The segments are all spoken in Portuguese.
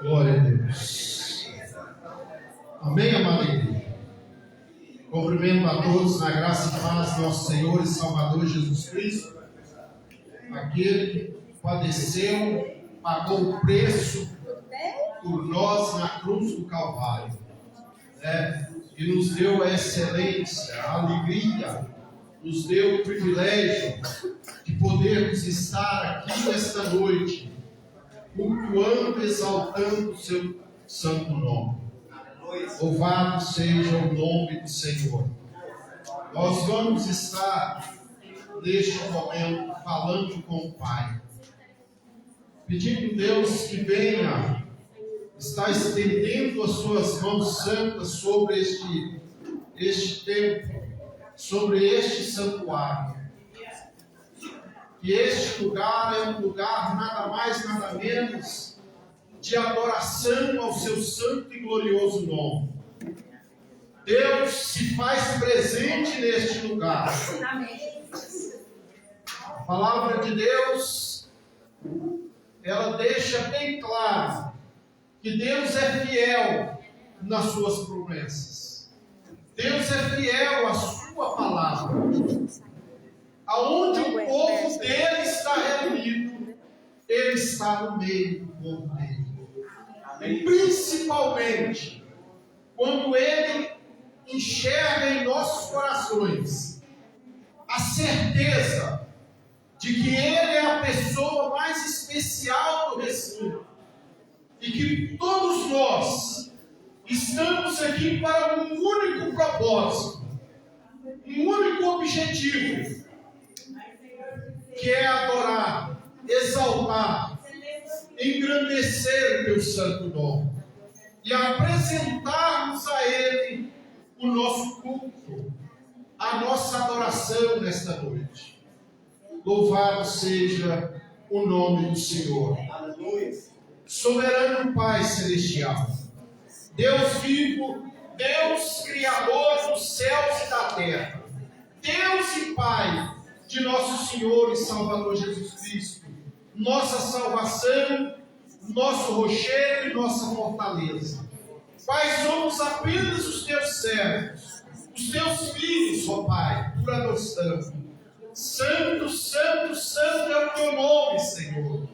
Glória a Deus. Amém, amada igreja? Cumprimento a todos na graça e paz do nosso Senhor e Salvador Jesus Cristo, aquele que padeceu, pagou o preço por nós na cruz do Calvário, e nos deu a excelência, a alegria, nos deu o privilégio de podermos estar aqui nesta noite, cultuando, exaltando o seu santo nome. Louvado seja o nome do Senhor. Nós vamos estar neste momento falando com o Pai, pedindo a Deus que venha estar estendendo as suas mãos santas sobre este templo, sobre este santuário. Que este lugar é um lugar nada mais, nada menos de adoração ao seu santo e glorioso nome. Deus se faz presente neste lugar. A palavra de Deus, ela deixa bem claro que Deus é fiel nas suas promessas. Deus é fiel à sua palavra. Aonde o povo dele está reunido, ele está no meio do povo dele. E principalmente, quando ele enxerga em nossos corações a certeza de que ele é a pessoa mais especial do recinto, e que todos nós estamos aqui para um único propósito, um único objetivo, que é adorar, exaltar, engrandecer o teu santo nome e apresentarmos a Ele o nosso culto, a nossa adoração nesta noite. Louvado seja o nome do Senhor. Soberano Pai Celestial, Deus vivo, Deus Criador dos céus e da terra, Deus e Pai de nosso Senhor e Salvador Jesus Cristo, nossa salvação, nosso rochedo e nossa fortaleza. Pai, somos apenas os teus servos, os teus filhos, ó Pai, por adoção. Santo, santo, santo é o teu nome, Senhor.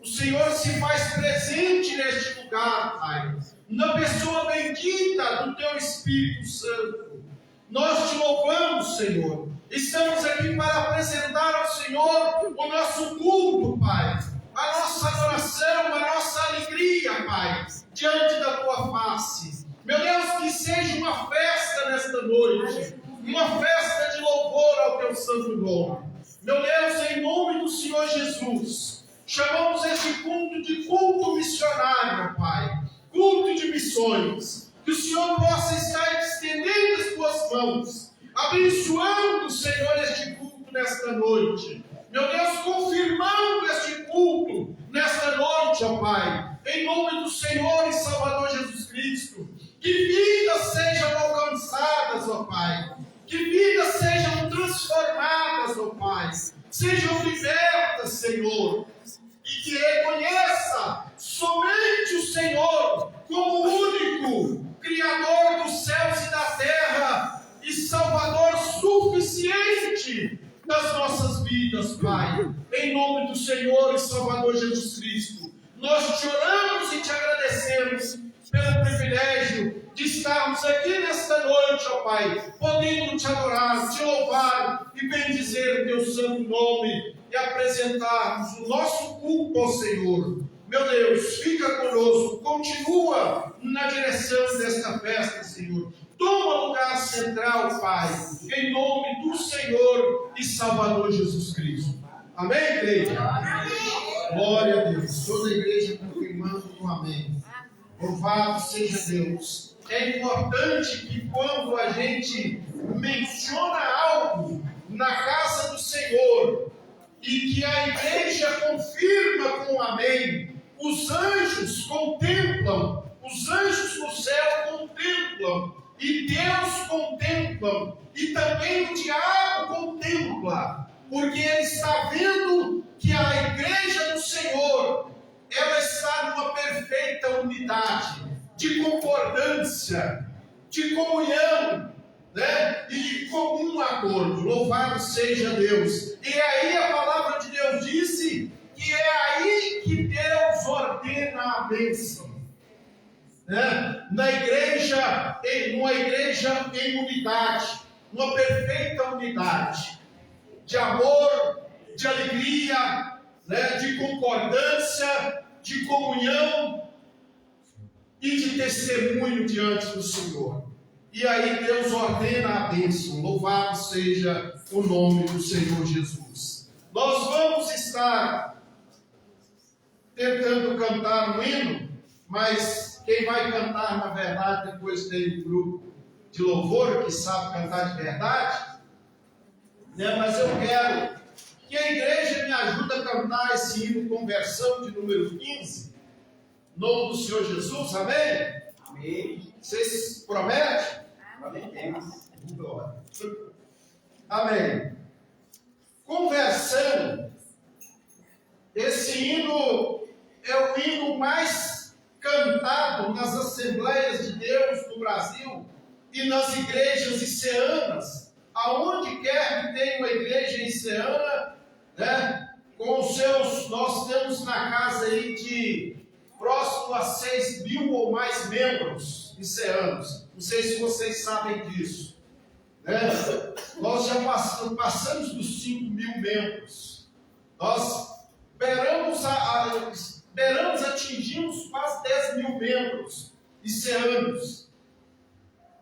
O Senhor se faz presente neste lugar, Pai, na pessoa bendita do teu Espírito Santo. Nós te louvamos, Senhor. Estamos aqui para apresentar ao Senhor o nosso culto, Pai, a nossa adoração, a nossa alegria, Pai, diante da tua face. Meu Deus, que seja uma festa nesta noite, uma festa de louvor ao teu santo nome. Meu Deus, em nome do Senhor Jesus, chamamos este culto de culto missionário, Pai, culto de missões. Que o Senhor possa estar estendendo as tuas mãos, abençoando, Senhor, este culto nesta noite. Meu Deus, confirmando este culto nesta noite, ó Pai, em nome do Senhor e Salvador Jesus Cristo. Que vidas sejam alcançadas, ó Pai. Que vidas sejam transformadas, ó Pai. Sejam libertas, Senhor. E que reconheça somente o Senhor como o único Criador dos céus e da terra e Salvador suficiente das nossas vidas, Pai. Em nome do Senhor e Salvador Jesus Cristo, nós te oramos e te agradecemos pelo privilégio de estarmos aqui nesta noite, ó Pai, podendo te adorar, te louvar e bendizer o teu santo nome e apresentarmos o nosso culto ao Senhor. Meu Deus, fica conosco, continua na direção desta festa, Senhor. Toma lugar central, Pai, em nome do Senhor e Salvador Jesus Cristo. Amém, igreja? Amém. Glória a Deus. Toda a igreja confirmando com amém. Louvado seja Deus. É importante que quando a gente menciona algo na casa do Senhor e que a igreja confirma com amém, os anjos contemplam, os anjos no céu contemplam, e Deus contempla, e também o diabo contempla, porque ele está vendo que a igreja do Senhor, ela está numa perfeita unidade, de concordância, de comunhão, né? E de comum acordo. Louvado seja Deus. E aí a palavra de Deus disse que é aí que Deus ordena a bênção, né? Na igreja, numa igreja em unidade, uma perfeita unidade, de amor, de alegria, né? De concordância, de comunhão e de testemunho diante do Senhor. E aí Deus ordena a bênção. Louvado seja o nome do Senhor Jesus. Nós vamos estar tentando cantar um hino, mas quem vai cantar, na verdade, depois tem um grupo de louvor que sabe cantar de verdade, né? Mas eu quero que a igreja me ajude a cantar esse hino Conversão de número 15, em nome do Senhor Jesus, amém? Amém. Vocês prometem? Amém. Amém. Conversão, esse hino é o hino mais cantado nas Assembleias de Deus no Brasil e nas igrejas iceanas. Aonde quer que tenha uma igreja iceana, né, com os seus, nós temos na casa aí de próximo a 6 mil ou mais membros iceanos. Não sei se vocês sabem disso, né? Nós já passamos dos 5 mil membros. Nós atingimos quase 10 mil membros iceanos.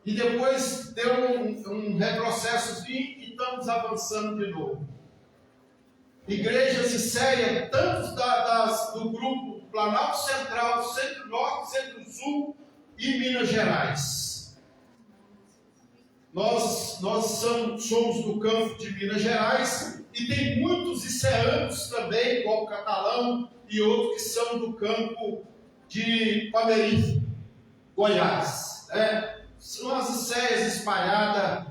E depois deu um retrocessozinho e estamos avançando de novo. Igrejas iceias, tanto do grupo Planalto Central, Centro-Norte, Centro-Sul e Minas Gerais. Nós somos do campo de Minas Gerais e tem muitos iceanos também, como Catalão e outros que são do campo de Pameri, Goiás, né? São as iceias espalhadas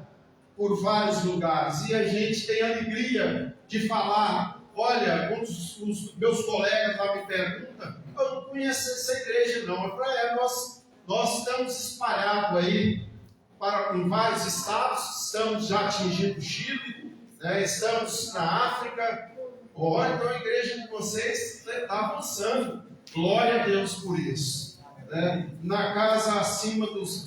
por vários lugares e a gente tem alegria de falar. Olha, quando os meus colegas lá me perguntam, eu não conheço essa igreja não. Eu falo, nós estamos espalhados aí em vários estados, estamos já atingindo o Chile, né? Estamos na África. Olha, então a igreja de vocês está avançando. Glória a Deus por isso. Né? Na casa acima dos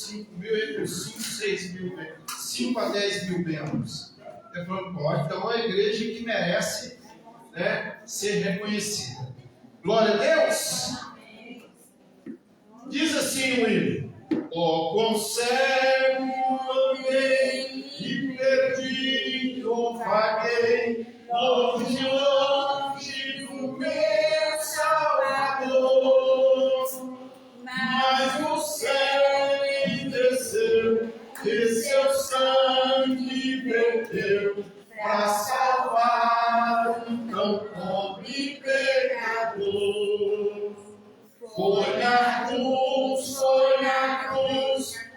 5 mil, entre os 5 e 6 mil, 5 a 10 mil membros. Eu falo, então é uma igreja que merece, né, ser reconhecida. Glória a Deus. Diz assim o hino: ó, conservo amei e perdido vaguei, longe do meu Salvador, mas o céu desceu e seu sangue verteu para salvar um tão pobre pecador. Foi na cruz,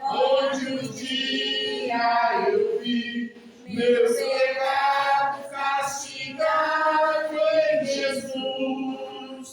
onde um dia eu vi meus pecados castigados em Jesus.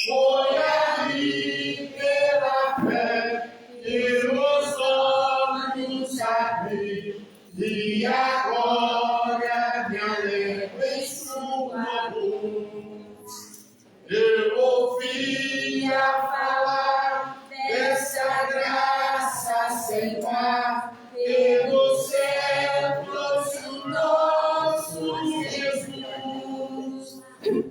Foi ali pela fé que meus olhos abri, e agora me alegro em sua luz. Eu ouvia falar dessa graça sem par, pelo céu trouxe o nosso Jesus.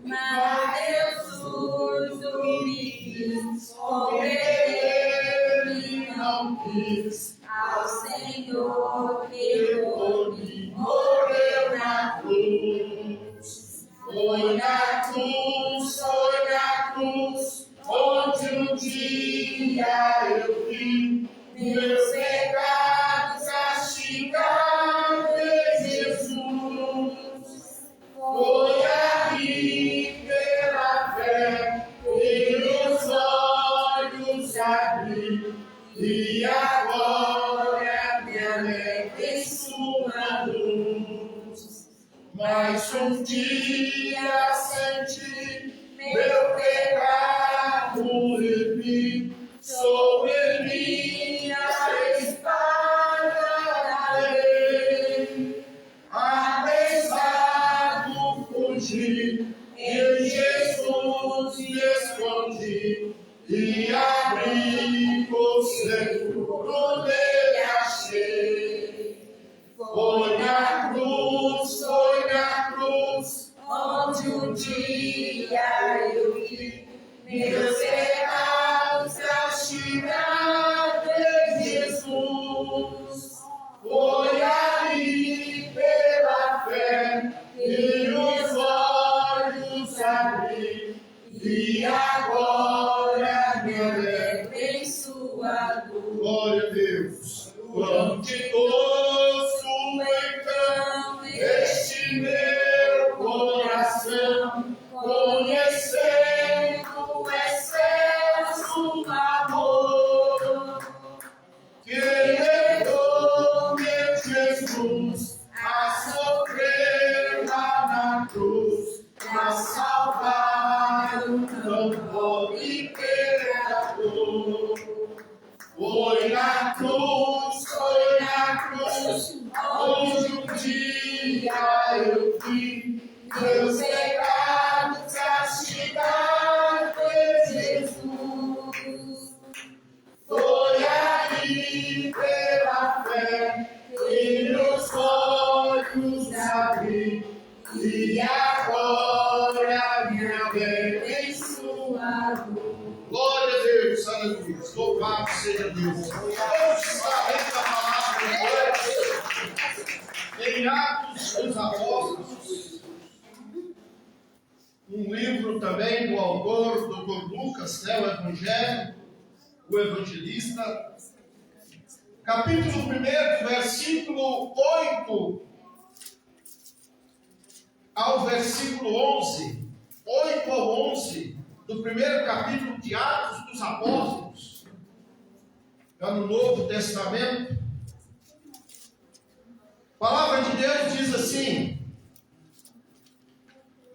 Mas Jesus me quis, ele não quis, ao Senhor que por mim morreu na cruz. Foi na cruz, onde um dia eu vi meus pecados castigados em Jesus. Foi ali pela fé que os olhos abri, e agora me alegra em sua luz. Mais um dia senti meu pecado e vi, sobre mim a espada da lei. Apressado fugi, em Jesus me escondi, e abrigo seguro nele achei. Foi na cruz, onde um dia eu vi meus pecados castigados em Jesus. Foi ali pela fé que os olhos abri, e agora me alegro em sua luz. Glória a Deus. Quão ditoso então este meu coração, conhecendo o excesso amor que levou meu Jesus a sofrer lá na cruz, a salvar um tão pobre pecador. Foi na cruz, onde um dia eu vi meus pecados castigados em Jesus. Foi ali pela fé que meus olhos abri, e agora me alegro em sua luz. Glória a Deus, aleluia. Louvado seja Deus. Vamos estar lendo a palavra de Deus em Atos dos Apóstolos, um livro também do autor, Dr. Lucas, o Evangelho, o evangelista, capítulo 1, versículo 8 ao versículo 11, 8 ao 11, do primeiro capítulo de Atos dos Apóstolos, já no Novo Testamento. A palavra de Deus diz assim: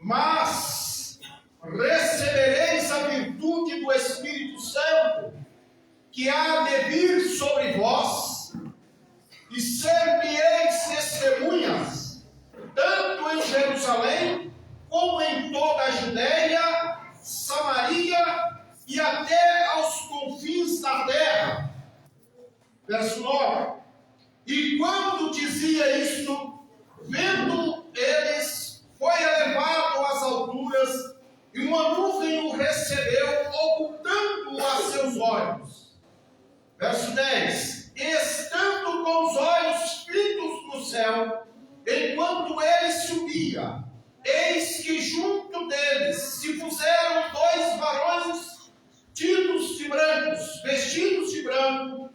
mas recebereis a virtude do Espírito Santo, que há de vir sobre vós, e ser-me-eis testemunhas, tanto em Jerusalém, como em toda a Judéia, Samaria e até aos confins da terra. Verso 9. E quando dizia isto, vendo eles, foi elevado às alturas, e uma nuvem o recebeu, ocultando-o a seus olhos. Verso 10. Estando com os olhos fitos no céu, enquanto ele subia, eis que junto deles se puseram dois varões vestidos de branco,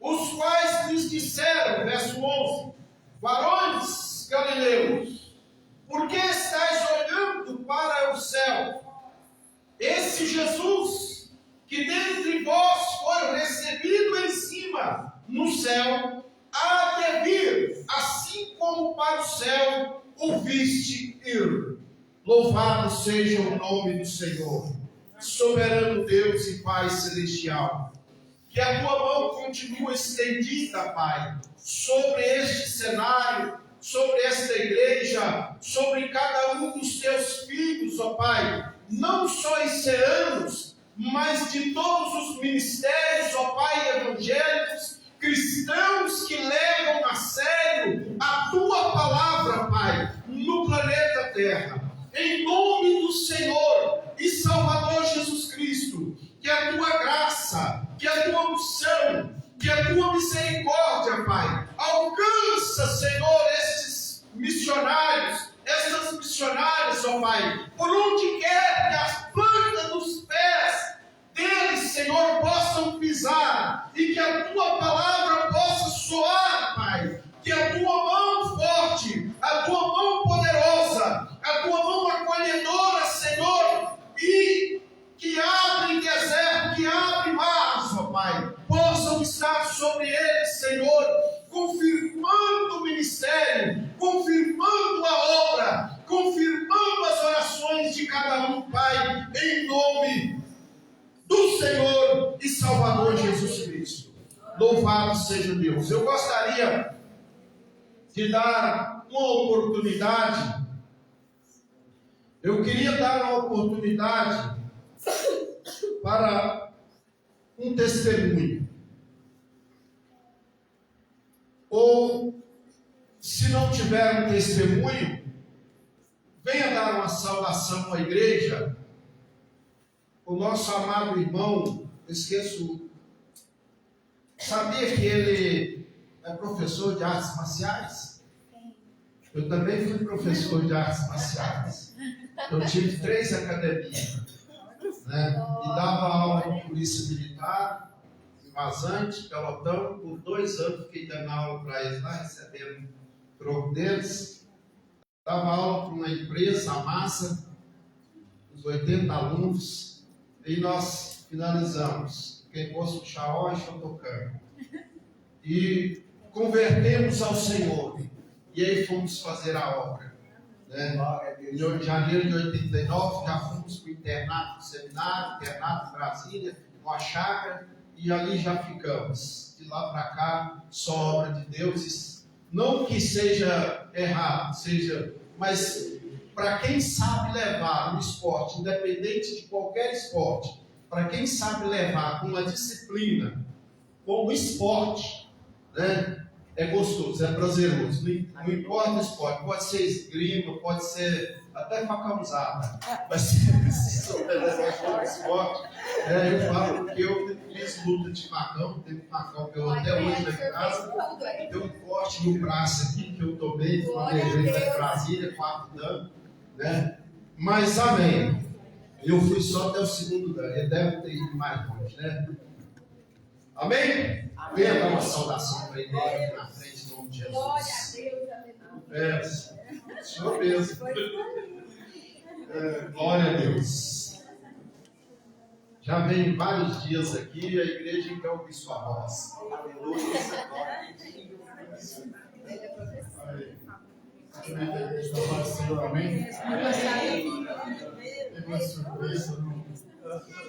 os quais lhes disseram, verso 11, varões galileus, por que estáis olhando para o céu? Esse Jesus, que dentre vós foi recebido em cima no céu, há de vir, assim como para o céu o viste ir. Louvado seja o nome do Senhor, soberano Deus e Pai celestial. Que a tua mão continue estendida, Pai, sobre este cenário, sobre esta igreja, sobre cada um dos teus filhos, ó Pai, não só enseanos, mas de todos os ministérios, ó Pai, evangélicos, cristãos que levam a sério a tua palavra, Pai, no planeta Terra. Em nome do Senhor e Salvador Jesus Cristo, que a tua graça, que a tua unção, que a tua misericórdia, Pai, alcança, Senhor, estes missionários, essas missionárias, ó Pai, por onde quer que as plantas dos pés deles, Senhor, possam pisar, e que a tua palavra possa soar, Pai, que a tua mão forte, a tua mão poderosa, a tua mão acolhedora, Senhor, e que abre deserto, que abre mares, ó Pai, possam sobre eles, Senhor, confirmando o ministério, confirmando a obra, confirmando as orações de cada um, Pai, em nome do Senhor e Salvador Jesus Cristo. Louvado seja Deus. Eu gostaria de dar uma oportunidade, eu queria dar uma oportunidade para um testemunho. Ou, se não tiver um testemunho, venha dar uma saudação à igreja. O nosso amado irmão, esqueço, sabia que ele é professor de artes marciais? Eu também fui professor de artes marciais. Eu tive 3 academias, né? E dava aula de polícia militar, vazante, pelotão. Por 2 anos fiquei dando aula para eles lá, recebendo troco deles. Dava aula para uma empresa, a Massa, uns 80 alunos, e nós finalizamos. Quem fosse o Chaó e Chotocano. E convertemos ao Senhor. E aí fomos fazer a obra. Né? Em janeiro de 89, já fomos para o internato, do seminário, internato de Brasília, uma chácara, e ali já ficamos. De lá para cá, só obra de Deus. Não que seja errado, mas para quem sabe levar um esporte, independente de qualquer esporte, para quem sabe levar com uma disciplina, como esporte, né? É gostoso, é prazeroso. Não importa o esporte, pode ser esgrima, pode ser até faca usada. Mas se souber levar o esporte, eu falo que eu fiz luta de facão, tem um facão que eu até hoje lá em casa, tem um corte no braço aqui que eu tomei, planejei lá em Brasília, 4 anos, né? Mas amém. Eu fui só até o 2º ano, ele deve ter ido mais longe, né? Amém? Venha dar uma saudação para ele aqui na frente, em nome de Jesus. Glória a Deus, aleluia. Senhor mesmo. Glória a Deus. Já vem vários dias aqui, a igreja quer ouvir sua voz. Aleluia. Amém? Teve uma surpresa.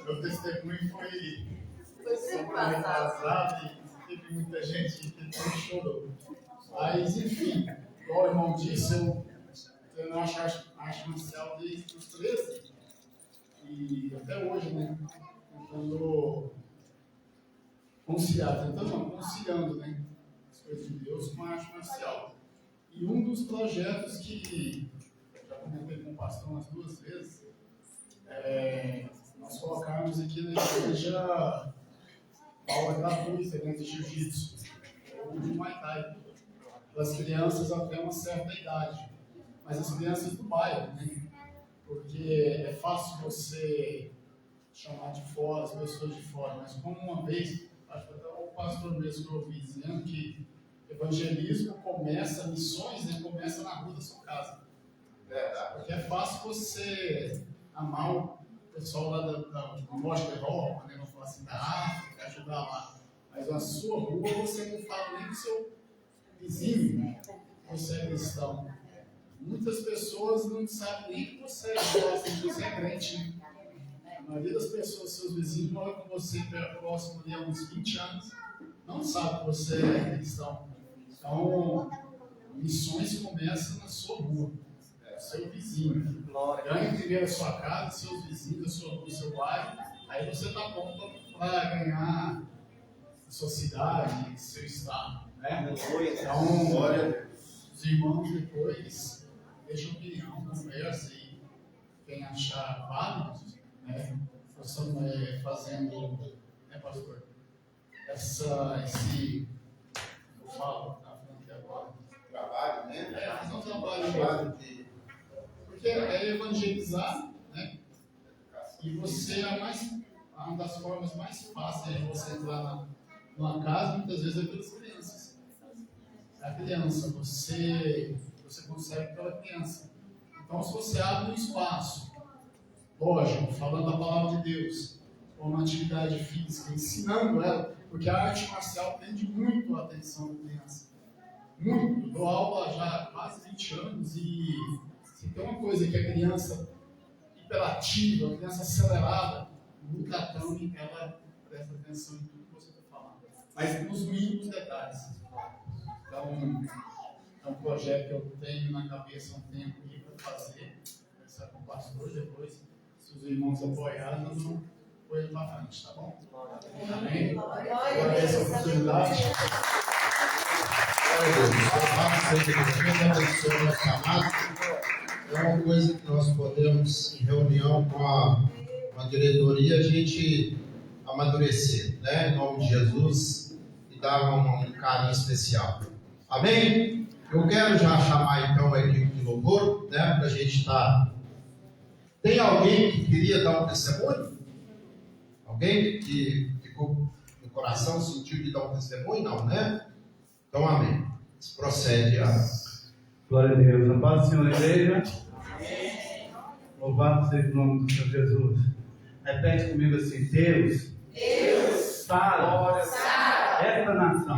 Meu testemunho foi semana retrasada e teve muita gente que chorou. Mas, enfim, como o irmão disse, eu não acho arte marcial desde os 13 e até hoje, né? Tentando conciliando, né? As coisas de Deus com a arte marcial. E um dos projetos que eu já comentei com o pastor umas 2 vezes, nós colocarmos aqui na igreja aula gratuita, né, de jiu-jitsu ou de muay thai para as crianças até uma certa idade, mas as crianças do bairro, né? Porque é fácil você chamar de fora, as pessoas de fora, mas como uma vez, acho que até o pastor mesmo que eu ouvi dizendo que evangelismo começa, missões, né, começa na rua da sua casa. Porque é fácil você amar o pessoal lá do norte da Europa, né, vamos falar assim, da África, ajudar lá. Mas na sua rua você não fala nem com o seu vizinho, né, que você é cristão. Muitas pessoas não sabem nem que você é crente, né? A maioria das pessoas, seus vizinhos, moram com você próximo ali há uns 20 anos, não sabe que você é cristão. Então, missões começam na sua rua, seu vizinho. Ganhe primeiro a sua casa, seus vizinhos, a sua rua, seu bairro, aí você está pronto para ganhar a sua cidade, seu estado. Né? Então, os irmãos depois deixam opinião, conversa e quem achar válido, né? Nós estamos fazendo, né, pastor? Eu falo, tá falando aqui agora. Trabalho, né? Fazer um trabalho de... Porque é evangelizar, né? E você uma das formas mais fáceis de você entrar numa casa, muitas vezes é pelas crianças. A criança, você consegue pela criança. Então, se você abre um espaço, lógico, falando a palavra de Deus, ou uma atividade física, ensinando ela, Porque a arte marcial prende muito a atenção da criança. Muito. Dou aula já há quase 20 anos e se tem uma coisa que a criança hiperativa, a criança acelerada, no tatame, ela presta atenção em tudo que você está falando. Mas nos mínimos detalhes. Então, é um projeto que eu tenho na cabeça há um tempo aí para fazer. Vou conversar com o pastor depois, se os irmãos apoiarem, nós vamos pôr ele para frente, tá bom? Amém? Agradeço a oportunidade. É uma coisa que nós podemos, em reunião com a diretoria, a gente amadurecer, né? Em nome de Jesus, e dar um carinho especial. Amém? Eu quero já chamar então a equipe de louvor, né? Para a gente estar. Tem alguém que queria dar um testemunho? Alguém que ficou no coração, sentiu de dar um testemunho? Não, né? Então, amém. Procede a. Glória a Deus. A paz do Senhor, igreja. Amém. Louvado seja o nome do Senhor Jesus. Repete comigo assim: Deus sara esta nação.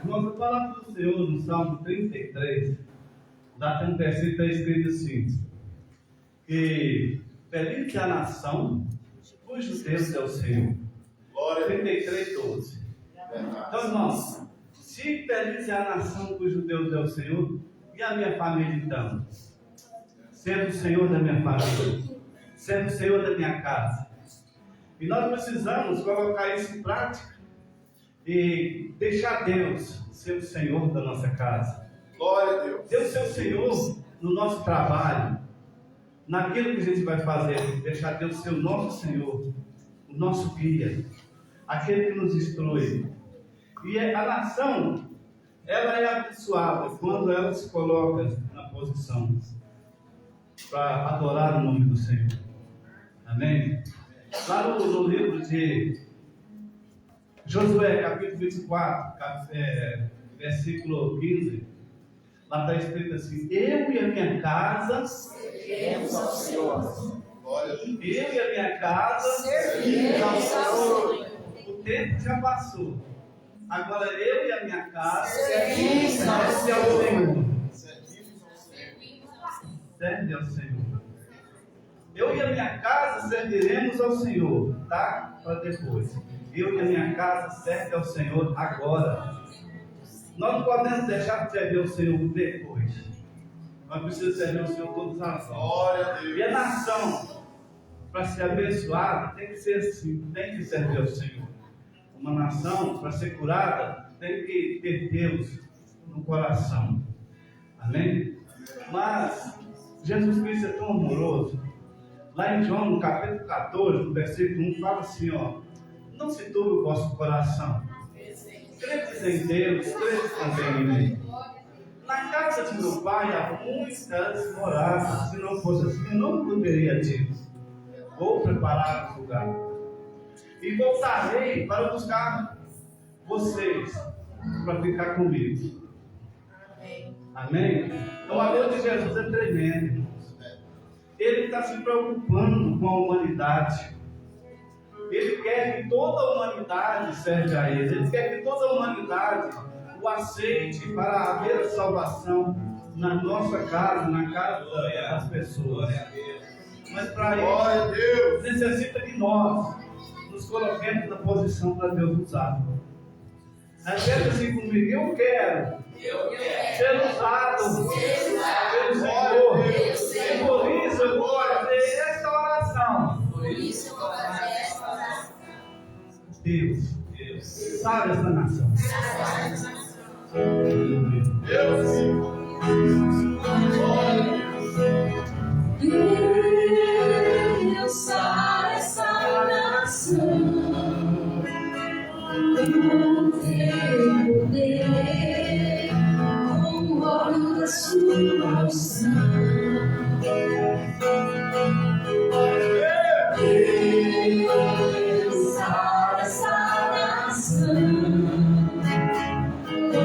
Irmãos, eu falo para o Senhor no Salmo 33, lá tem um versículo escrito assim: que feliz é a nação cujo Deus é o Senhor. Glória 33, 12. Então, irmãos, se feliz é a nação cujo Deus é o Senhor, e a minha família então? Sendo o Senhor da minha família, sendo o Senhor da minha casa. E nós precisamos colocar isso em prática e deixar Deus ser o Senhor da nossa casa. Glória a Deus. Deus ser o Senhor no nosso trabalho, naquilo que a gente vai fazer, deixar Deus ser o nosso Senhor, o nosso guia, aquele que nos instrui. E a nação, ela é abençoada quando ela se coloca na posição para adorar o nome do Senhor. Amém? Lá no livro de Josué, capítulo 24, versículo 15, lá está escrito assim: eu e a minha casa serviremos ao Senhor. Eu e a minha casa serviremos ao Senhor. O tempo já passou. Agora eu e a minha casa servimos ao Senhor. Serve ao Senhor. Eu e a minha casa serviremos ao Senhor, tá? Para depois. Eu e a minha casa serve ao Senhor agora. Nós não podemos deixar de servir ao Senhor depois. Nós precisamos servir ao Senhor todas as horas. E a nação, para ser abençoada, tem que ser assim, tem que servir ao Senhor. Uma nação, para ser curada, tem que ter Deus no coração. Amém? Mas Jesus Cristo é tão amoroso. Lá em João, no capítulo 14, no versículo 1, fala assim, ó: não se turbe o vosso coração. Credes em Deus, credes também em mim. Na casa de meu pai há muitas moradas. Se não fosse assim, eu não poderia dizer: vou preparar o lugar. E voltarei para buscar vocês, para ficar comigo. Amém? Então, o amor de Jesus é tremendo. Ele está se preocupando com a humanidade. Ele quer que toda a humanidade serve a Ele. Ele quer que toda a humanidade o aceite para haver a salvação na nossa casa, na casa das pessoas. Mas para isso, necessita de nós nos coloquemos na posição para Deus usar. Repete assim comigo: eu quero ser usado pelo Senhor. E por isso eu vou fazer esta oração. Deus, salve esta nação. Deus, salve esta nação. Com teu poder, com o óleo da sua unção. Salve esta nação. Com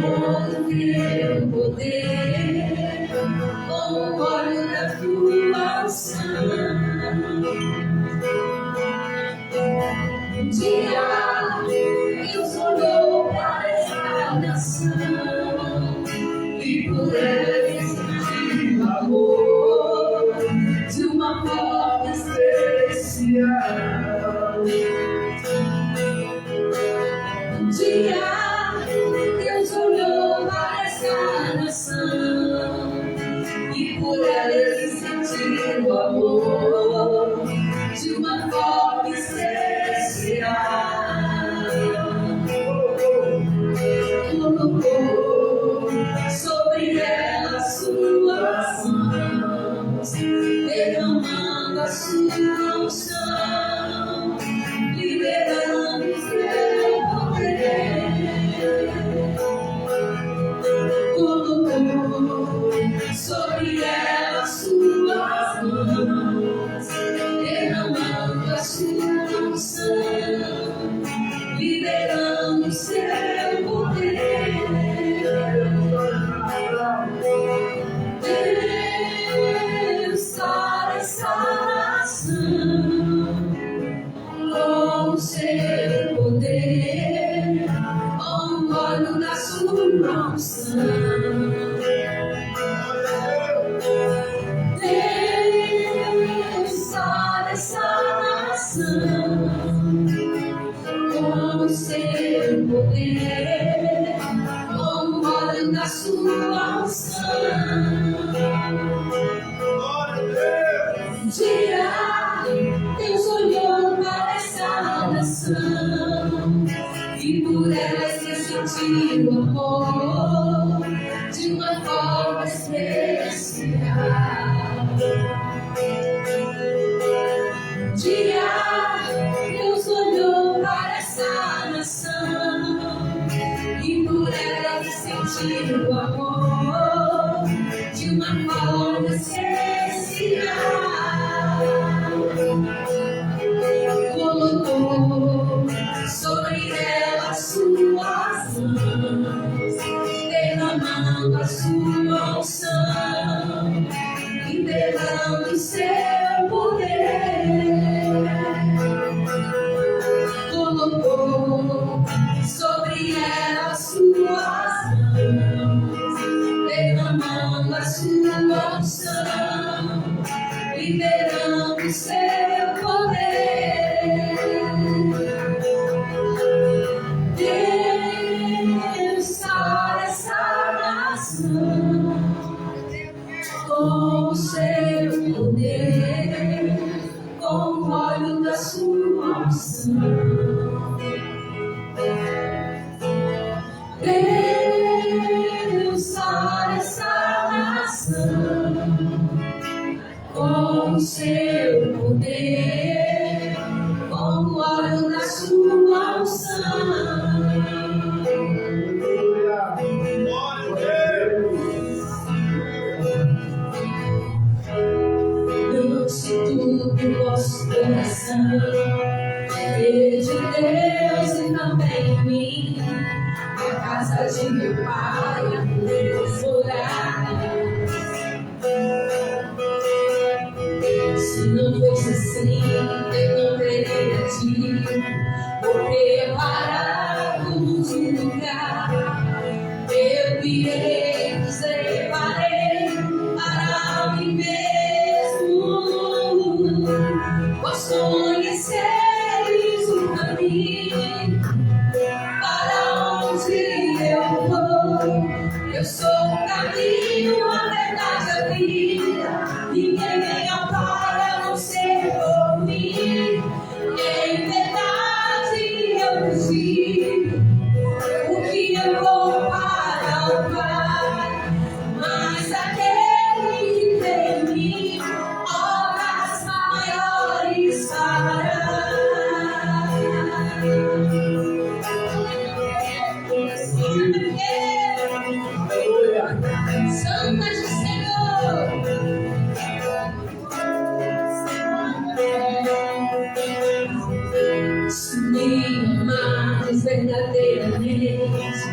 teu poder, com o óleo da tua unção. Um dia nação e por ela sentir o amor de uma forma especial. Um dia Deus olhou para essa nação e por ela ele sentiu o amor de uma forma especial. Colocou sobre ela suas mãos, derramando a sua unção, liberando o seu poder. Colocou sobre ela suas mãos, derramando a sua unção, liberando o seu poder. Deus para essa nação com o seu poder, com o óleo da sua unção. Deus para essa nação com o seu poder, com o óleo da sua unção. Um dia Deus olhou para essa nação e por ela se sentiu o amor de uma forma especial. Um dia Deus olhou para essa nação e por ela se sentiu o amor de uma forma especial. Colocou sobre ela suas mãos, derramando a sua unção, liberando o seu poder. Colocou sobre ela suas mãos, derramando a sua unção, liberando o seu poder. Deus para essa nação com o seu poder, com o óleo da sua unção. Deus para essa nação com o seu poder, com o óleo da sua unção. Trouxe tudo o vosso coração, de Deus e também em mim, a casa de meu pai, a orar. Se não fosse assim, eu não teria ti preparado um lugar. Eu virei, vos preparei para mim mesmo. Vós conheceis o caminho para onde eu vou. Eu sou o caminho, a verdade, a vida. Ninguém vem ao Pai a não ser por mim. Em verdade eu vos digo, porque eu vou para o Pai. Mas aquele que tem em mim obras maiores fará. Santas do Senhor. Se me amares verdadeiramente,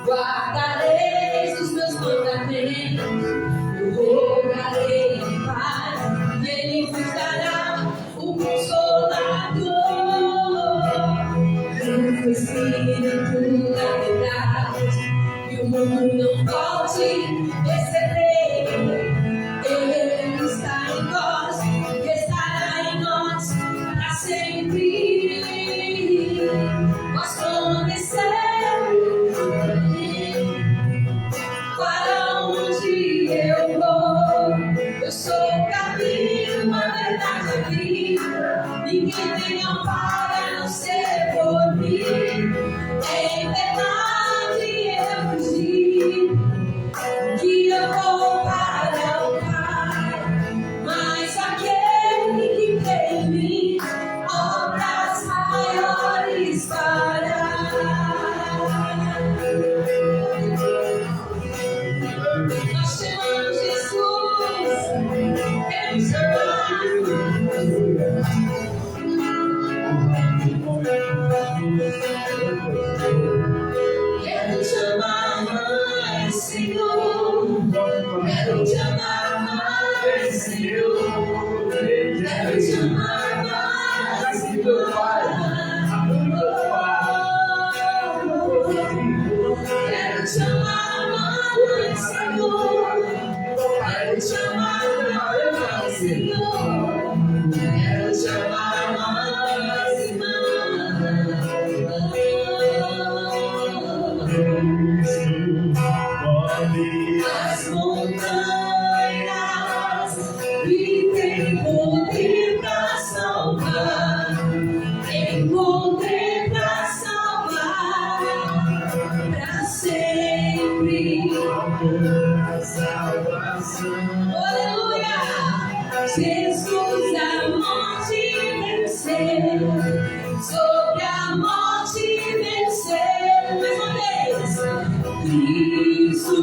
guardareis os meus mandamentos. Eu rogarei ao Pai, e Ele vos dará o Consolador, o Espírito da verdade. mundo não pode receber. Ele está em nós, estará em nós para sempre. Nós conhecemos para onde eu vou. Eu sou o caminho, a verdade e a vida. Ninguém tem amparo a não ser por mim. Em verdade eu digo que eu vou para o Pai, mas aquele que crê em mim, obras maiores fará. Nós chamamos Jesus, queremos chamar. Quero te amar mais, Senhor. Quero te amar mais, Senhor. Quero te amar mais, Senhor. Quero te amar mais, Senhor. Quero te amar mais, Senhor. Quero te amar mais, as montanhas e tem poder pra salvar, tem poder pra salvar pra sempre. Aleluia! Jesus a morte venceu, sobre a morte venceu. Mais uma vez. Cristo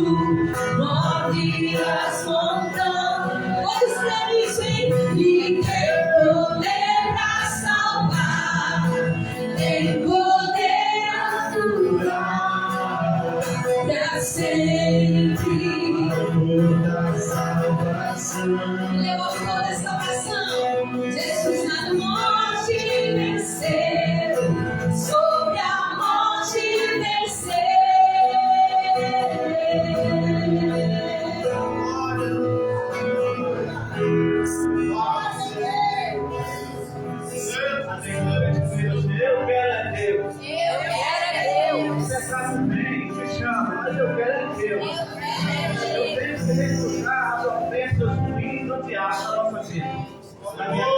move as montanhas. Todos creem nisso, hein? E tem poder pra salvar, tem poder a curar pra sempre. Levou toda a salvação. Jesus na morte venceu, sobre a morte venceu. Eu quero é Deus. Você sabe bem, se chama, mas eu quero é Deus. Eu tenho que recusar as ofensas ruins do diabo na nossa vida. Na minha vida.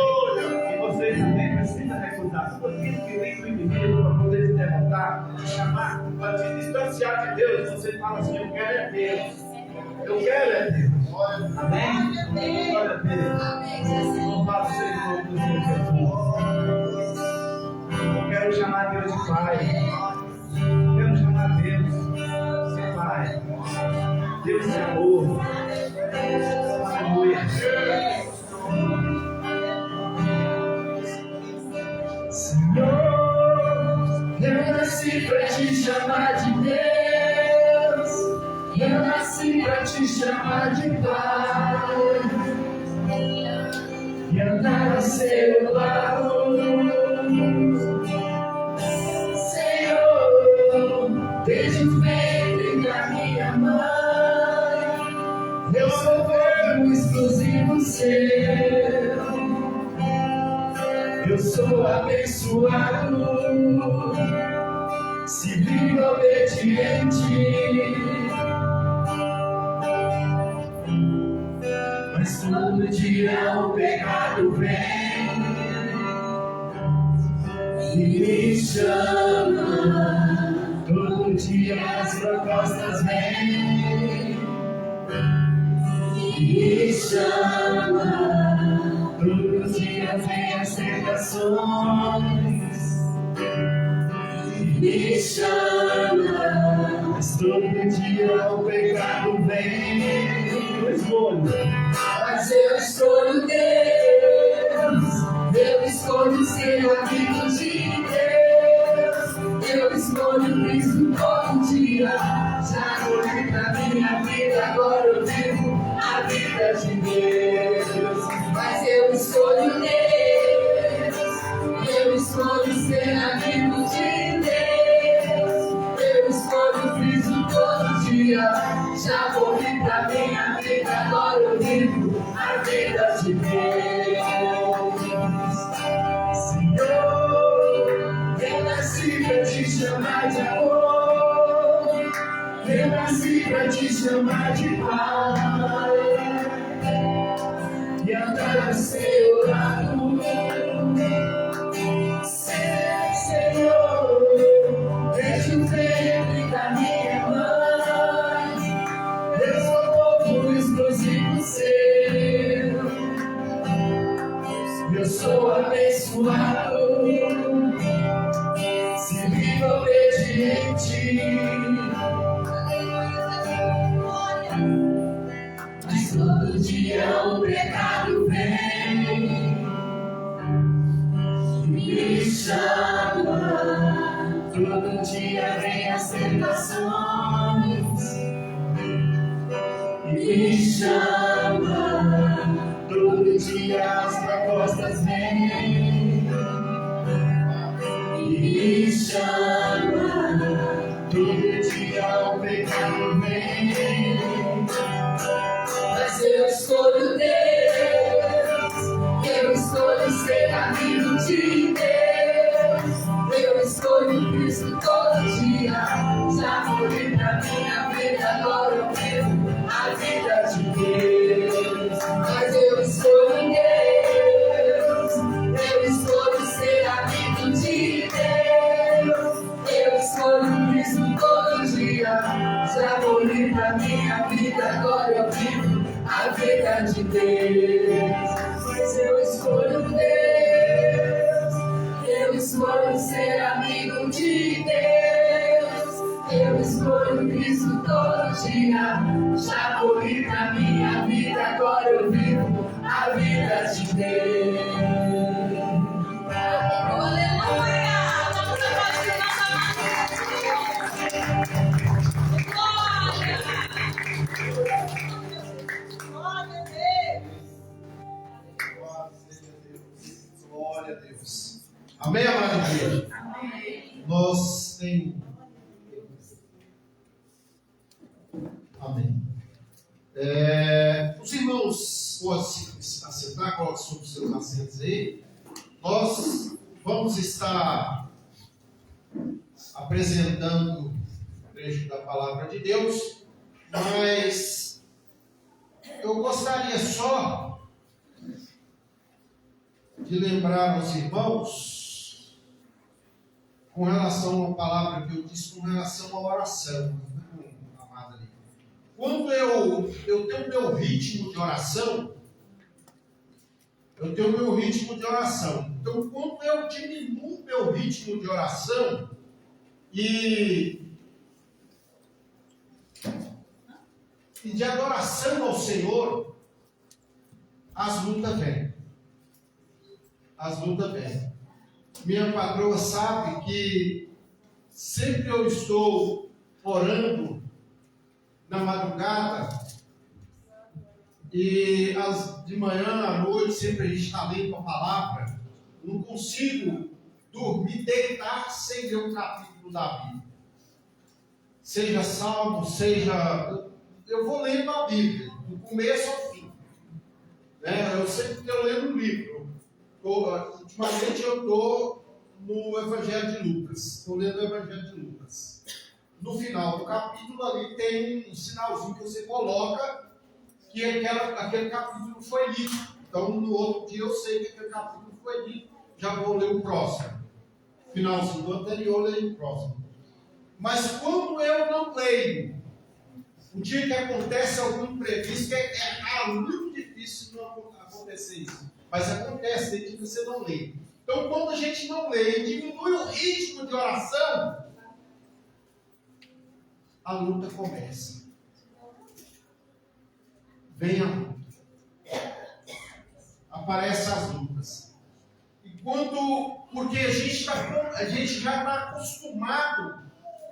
E vocês também precisam recusar tudo aquilo que vem do inimigo para poder se derrotar, te chamar, para te distanciar de Deus. Você fala assim: eu quero é Deus. Eu quero é Deus. Amém? Glória a Deus. Louvado seja o nome do Senhor Jesus. Eu quero chamar Deus de Pai. Eu quero chamar Deus de Pai. Deus é amor. Aleluia. Senhor, eu nasci pra te chamar de Deus. Eu nasci pra te chamar de Pai. E andar a seu lado. Senhor, desde o ventre da minha mãe, eu sou filho exclusivo seu. Eu sou abençoado, se vivo obediente. Mas todo dia o pecado vem e me chama. Todo dia as propostas vêm e me chama. Todo dia vem as tentações me chama. Mas todo dia o pecado vem. Mas eu escolho Deus. Eu escolho ser amigo de Deus. Eu escolho Cristo todo dia. Já morri na minha vida, agora eu vivo a vida de Deus. Mas eu escolho Deus. Eu escolho ser amigo de Deus. Eu escolho Cristo todo dia. dia. Já morri pra minha vida, agora eu vivo a vida de Deus. Senhor, eu nasci pra te chamar de amor, eu nasci pra te chamar de pai, e andar no seu lado. Senhor, desde o ventre da minha mãe, eu sou povo exclusivo seu. Eu sou abençoado, se vivo obediente. Mas todo dia o pecado vem, me chama. Todo dia vem as tentações, me chama. Todo dia as propostas vêm, me chama. Todo dia o pecado vem, mas eu escolho Deus, eu escolho ser amigo de Deus, eu escolho Cristo todo dia. Já morri pra minha vida, agora eu vivo a vida de Deus. Mas eu escolho Deus, eu escolho ser amigo de Deus, eu escolho Cristo todo dia. Já morri pra minha vida, agora eu vivo a vida de Deus. Mas eu escolho Deus, eu escolho ser amigo de Deus, eu escolho Cristo todo dia. Já morri pra minha vida, agora eu vivo a vida de Deus. Aleluia! Vamos aplaudir nossa glória! Glória a Deus! Glória a Deus. Amém, amada igreja? Amém. Nós temos. Amém. Os irmãos podem se assentar, coloquem sobre os seus assentos aí. Nós vamos estar apresentando o trecho da palavra de Deus, mas eu gostaria só de lembrar aos irmãos com relação à palavra que eu disse, com relação à oração, amada ali. Quando eu tenho meu ritmo de oração, então quando eu diminuo meu ritmo de oração e de adoração ao Senhor, as lutas vêm. Minha patroa sabe que sempre eu estou orando na madrugada e de manhã à noite sempre a gente está lendo a palavra. Não consigo dormir, deitar sem ler um capítulo da Bíblia. Seja salmo, seja... Eu vou lendo a Bíblia, do começo ao fim. Eu sempre estou lendo um livro. Ultimamente eu estou no Evangelho de Lucas. Estou lendo o Evangelho de Lucas. No final do capítulo ali tem um sinalzinho que você coloca que aquele capítulo foi lido. Então no outro dia eu sei que aquele capítulo foi lido. Já vou ler o próximo. Finalzinho do anterior, leio o próximo. Mas quando eu não leio, o dia que acontece algum imprevisto, é muito difícil não acontecer isso. Mas acontece, desde que você não lê. Então, quando a gente não lê e diminui o ritmo de oração, a luta começa. Vem a luta. Aparecem as lutas. Porque a gente já está acostumado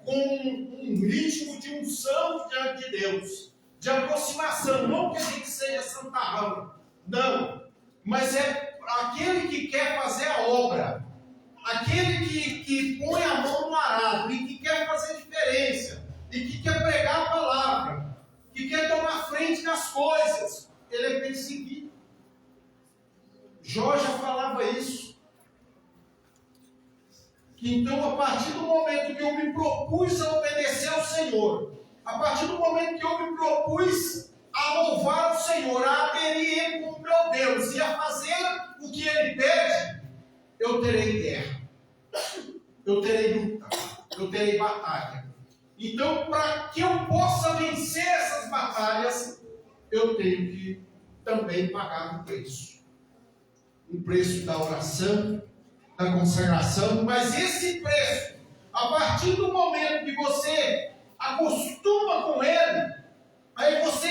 com um ritmo de unção diante de Deus, de aproximação, não que a gente seja santarrão, não, mas é aquele que quer fazer a obra, aquele que põe a mão no arado e que quer fazer diferença, e que quer pregar a palavra. Senhor, a partir do momento que eu me propus a louvar o Senhor, a aderir Ele como meu Deus e a fazer o que Ele pede, eu terei guerra, eu terei luta, eu terei batalha. Então, para que eu possa vencer essas batalhas, eu tenho que também pagar um preço. Um preço da oração, da consagração, mas esse preço, a partir do momento que você acostuma com ele, aí você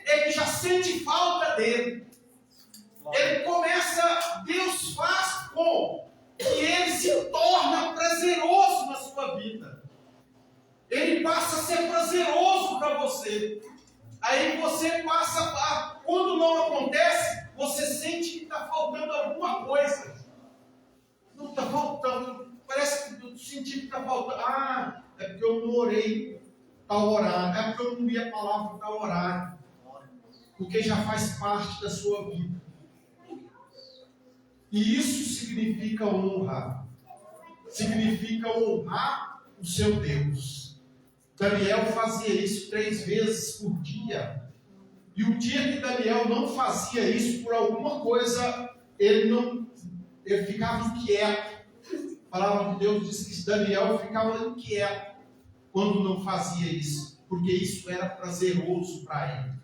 é que já sente falta dele. Ele começa, Deus faz com que ele se torna prazeroso na sua vida. Ele passa a ser prazeroso para você. Aí você passa a, quando não acontece, você sente que está faltando alguma coisa. Não está faltando, parece que eu senti que está faltando. Ah, é porque eu não orei tal horário, é porque eu não li a palavra tal horário. Porque já faz parte da sua vida. E isso significa honra. Significa honrar o seu Deus. Daniel fazia isso 3 vezes por dia. E o dia que Daniel não fazia isso por alguma coisa, ele ficava inquieto. A palavra de Deus diz que Daniel ficava inquieto quando não fazia isso, porque isso era prazeroso para ele.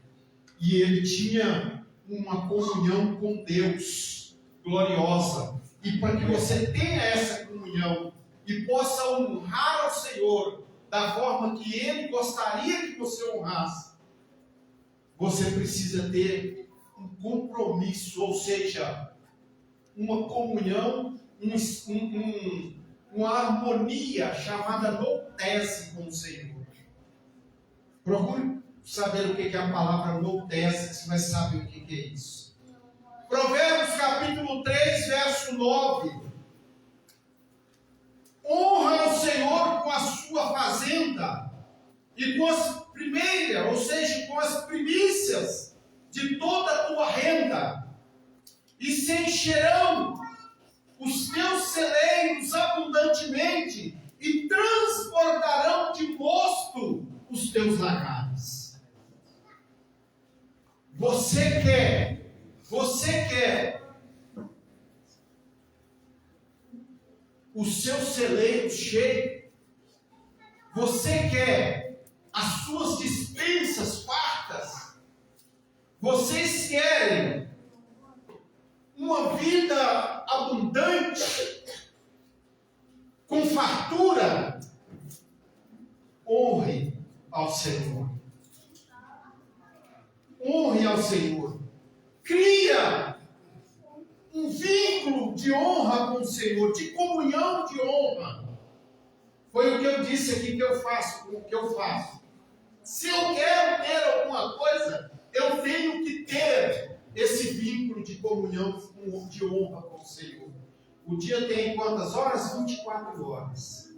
E ele tinha uma comunhão com Deus gloriosa. E para que você tenha essa comunhão e possa honrar ao Senhor da forma que Ele gostaria que você honrasse, você precisa ter um compromisso, ou seja, uma comunhão, uma harmonia chamada noutese com o Senhor. Procure saber o que é a palavra noutese, você vai saber o que é isso. Provérbios capítulo 3, verso 9. Honra o Senhor com a sua fazenda e com as primeiras, ou seja, com as primícias de toda a tua renda, e se encherão os teus celeiros abundantemente e transbordarão de mosto os teus lagares. Você quer o seu celeiro cheio? Você quer as suas despensas fartas? Vocês querem uma vida abundante, com fartura? Honre ao Senhor. Honre ao Senhor. Cria um vínculo de honra com o Senhor, de comunhão de honra. Foi o que eu disse aqui que eu faço, o que eu faço. Se eu quero ter alguma coisa, eu tenho que ter esse vínculo de comunhão, de honra com o Senhor. O dia tem quantas horas? 24 horas.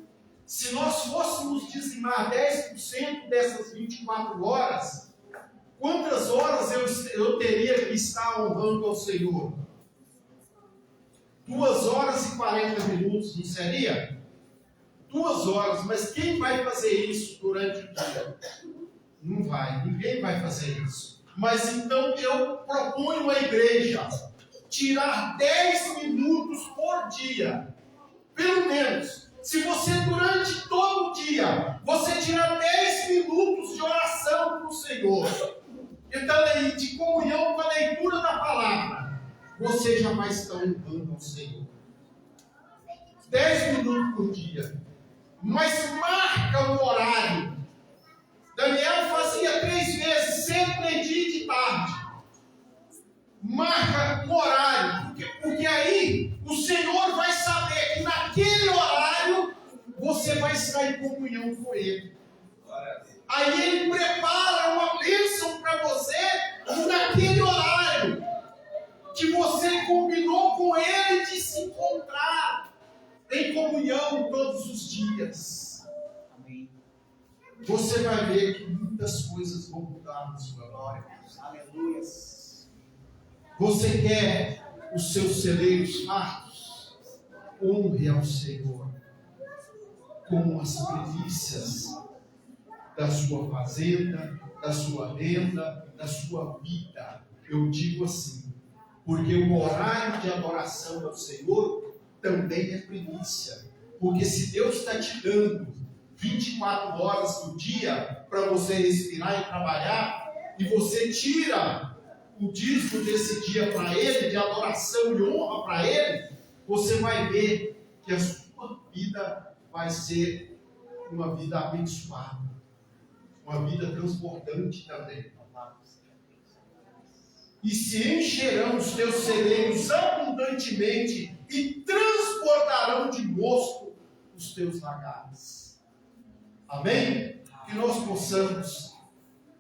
Se nós fôssemos dizimar 10% dessas 24 horas, quantas horas eu teria que estar honrando ao Senhor? 2 horas e 40 minutos, não seria? 2 horas, mas quem vai fazer isso durante o dia? Não vai, ninguém vai fazer isso. Mas então eu proponho à igreja tirar 10 minutos por dia, pelo menos. Se você durante todo o dia, você tirar 10 minutos de oração para o Senhor, então, de comunhão com a leitura da palavra, você já vai estar honrando ao Senhor. 10 minutos por dia. Mas marca o horário. Daniel fazia 3 vezes, cedo, meio-dia e de tarde. Marca o horário. Porque aí o Senhor vai saber que naquele horário você vai estar em comunhão com Ele. Aí Ele prepara uma bênção para você naquele horário que você combinou com Ele de se encontrar em comunhão todos os dias. Amém. Você vai ver que muitas coisas vão mudar na sua glória. Aleluia. Você quer os seus celeiros fartos? Honre ao Senhor com as primícias da sua fazenda, da sua renda, da sua vida. Eu digo assim, porque o horário de adoração ao Senhor também é primícia. Porque se Deus está te dando 24 horas do dia para você respirar e trabalhar, e você tira o dízimo desse dia para Ele, de adoração e honra para Ele, você vai ver que a sua vida vai ser uma vida abençoada, uma vida transbordante também. E se encherão os teus celeiros abundantemente e transbordarão de mosto os teus lagares. Amém? Que nós possamos,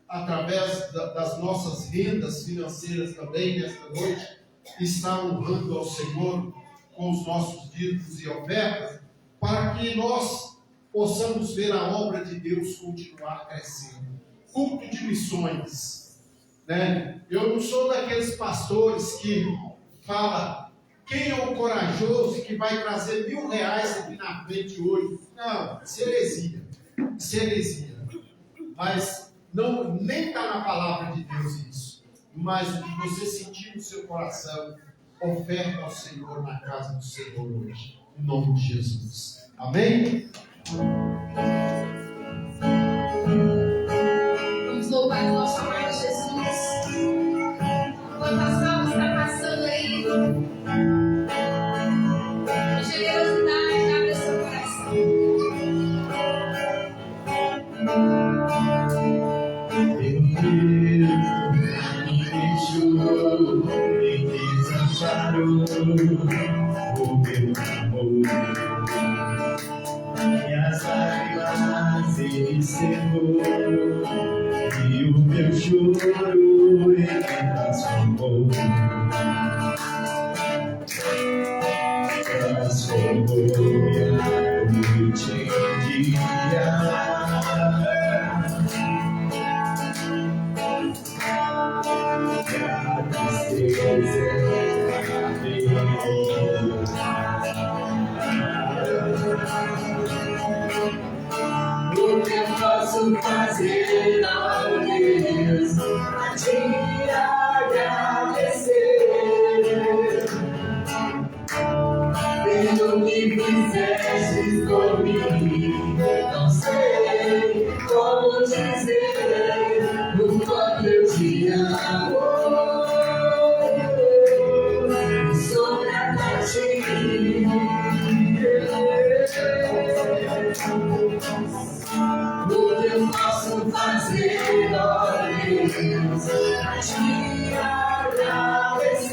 através das nossas rendas financeiras também, nesta noite, estar honrando ao Senhor com os nossos dízimos e ofertas, para que nós possamos ver a obra de Deus continuar crescendo. Culto de missões. Né? Eu não sou daqueles pastores que fala quem é o corajoso que vai trazer R$1.000 aqui na frente hoje. Não, isso é heresia. Isso é heresia. Mas não, nem está na palavra de Deus isso. Mas o que você sentir no seu coração, oferta ao Senhor na casa do Senhor hoje. Em nome de Jesus. Amém? Vamos louvar o nosso Senhor Jesus. Enquanto a salva está passando aí, a generosidade abre seu coração. Me desamparou o meu amor, minhas lágrimas ele secou e o meu choro ele transformou. Transformou minha noite em dia. O que eu posso fazer, ó Deus, pra te agradecer pelo que fizeste comigo? Não sei como dizer o quanto eu te amo. Sou grata a ti. O que eu posso fazer, ó Deus, pra te agradecer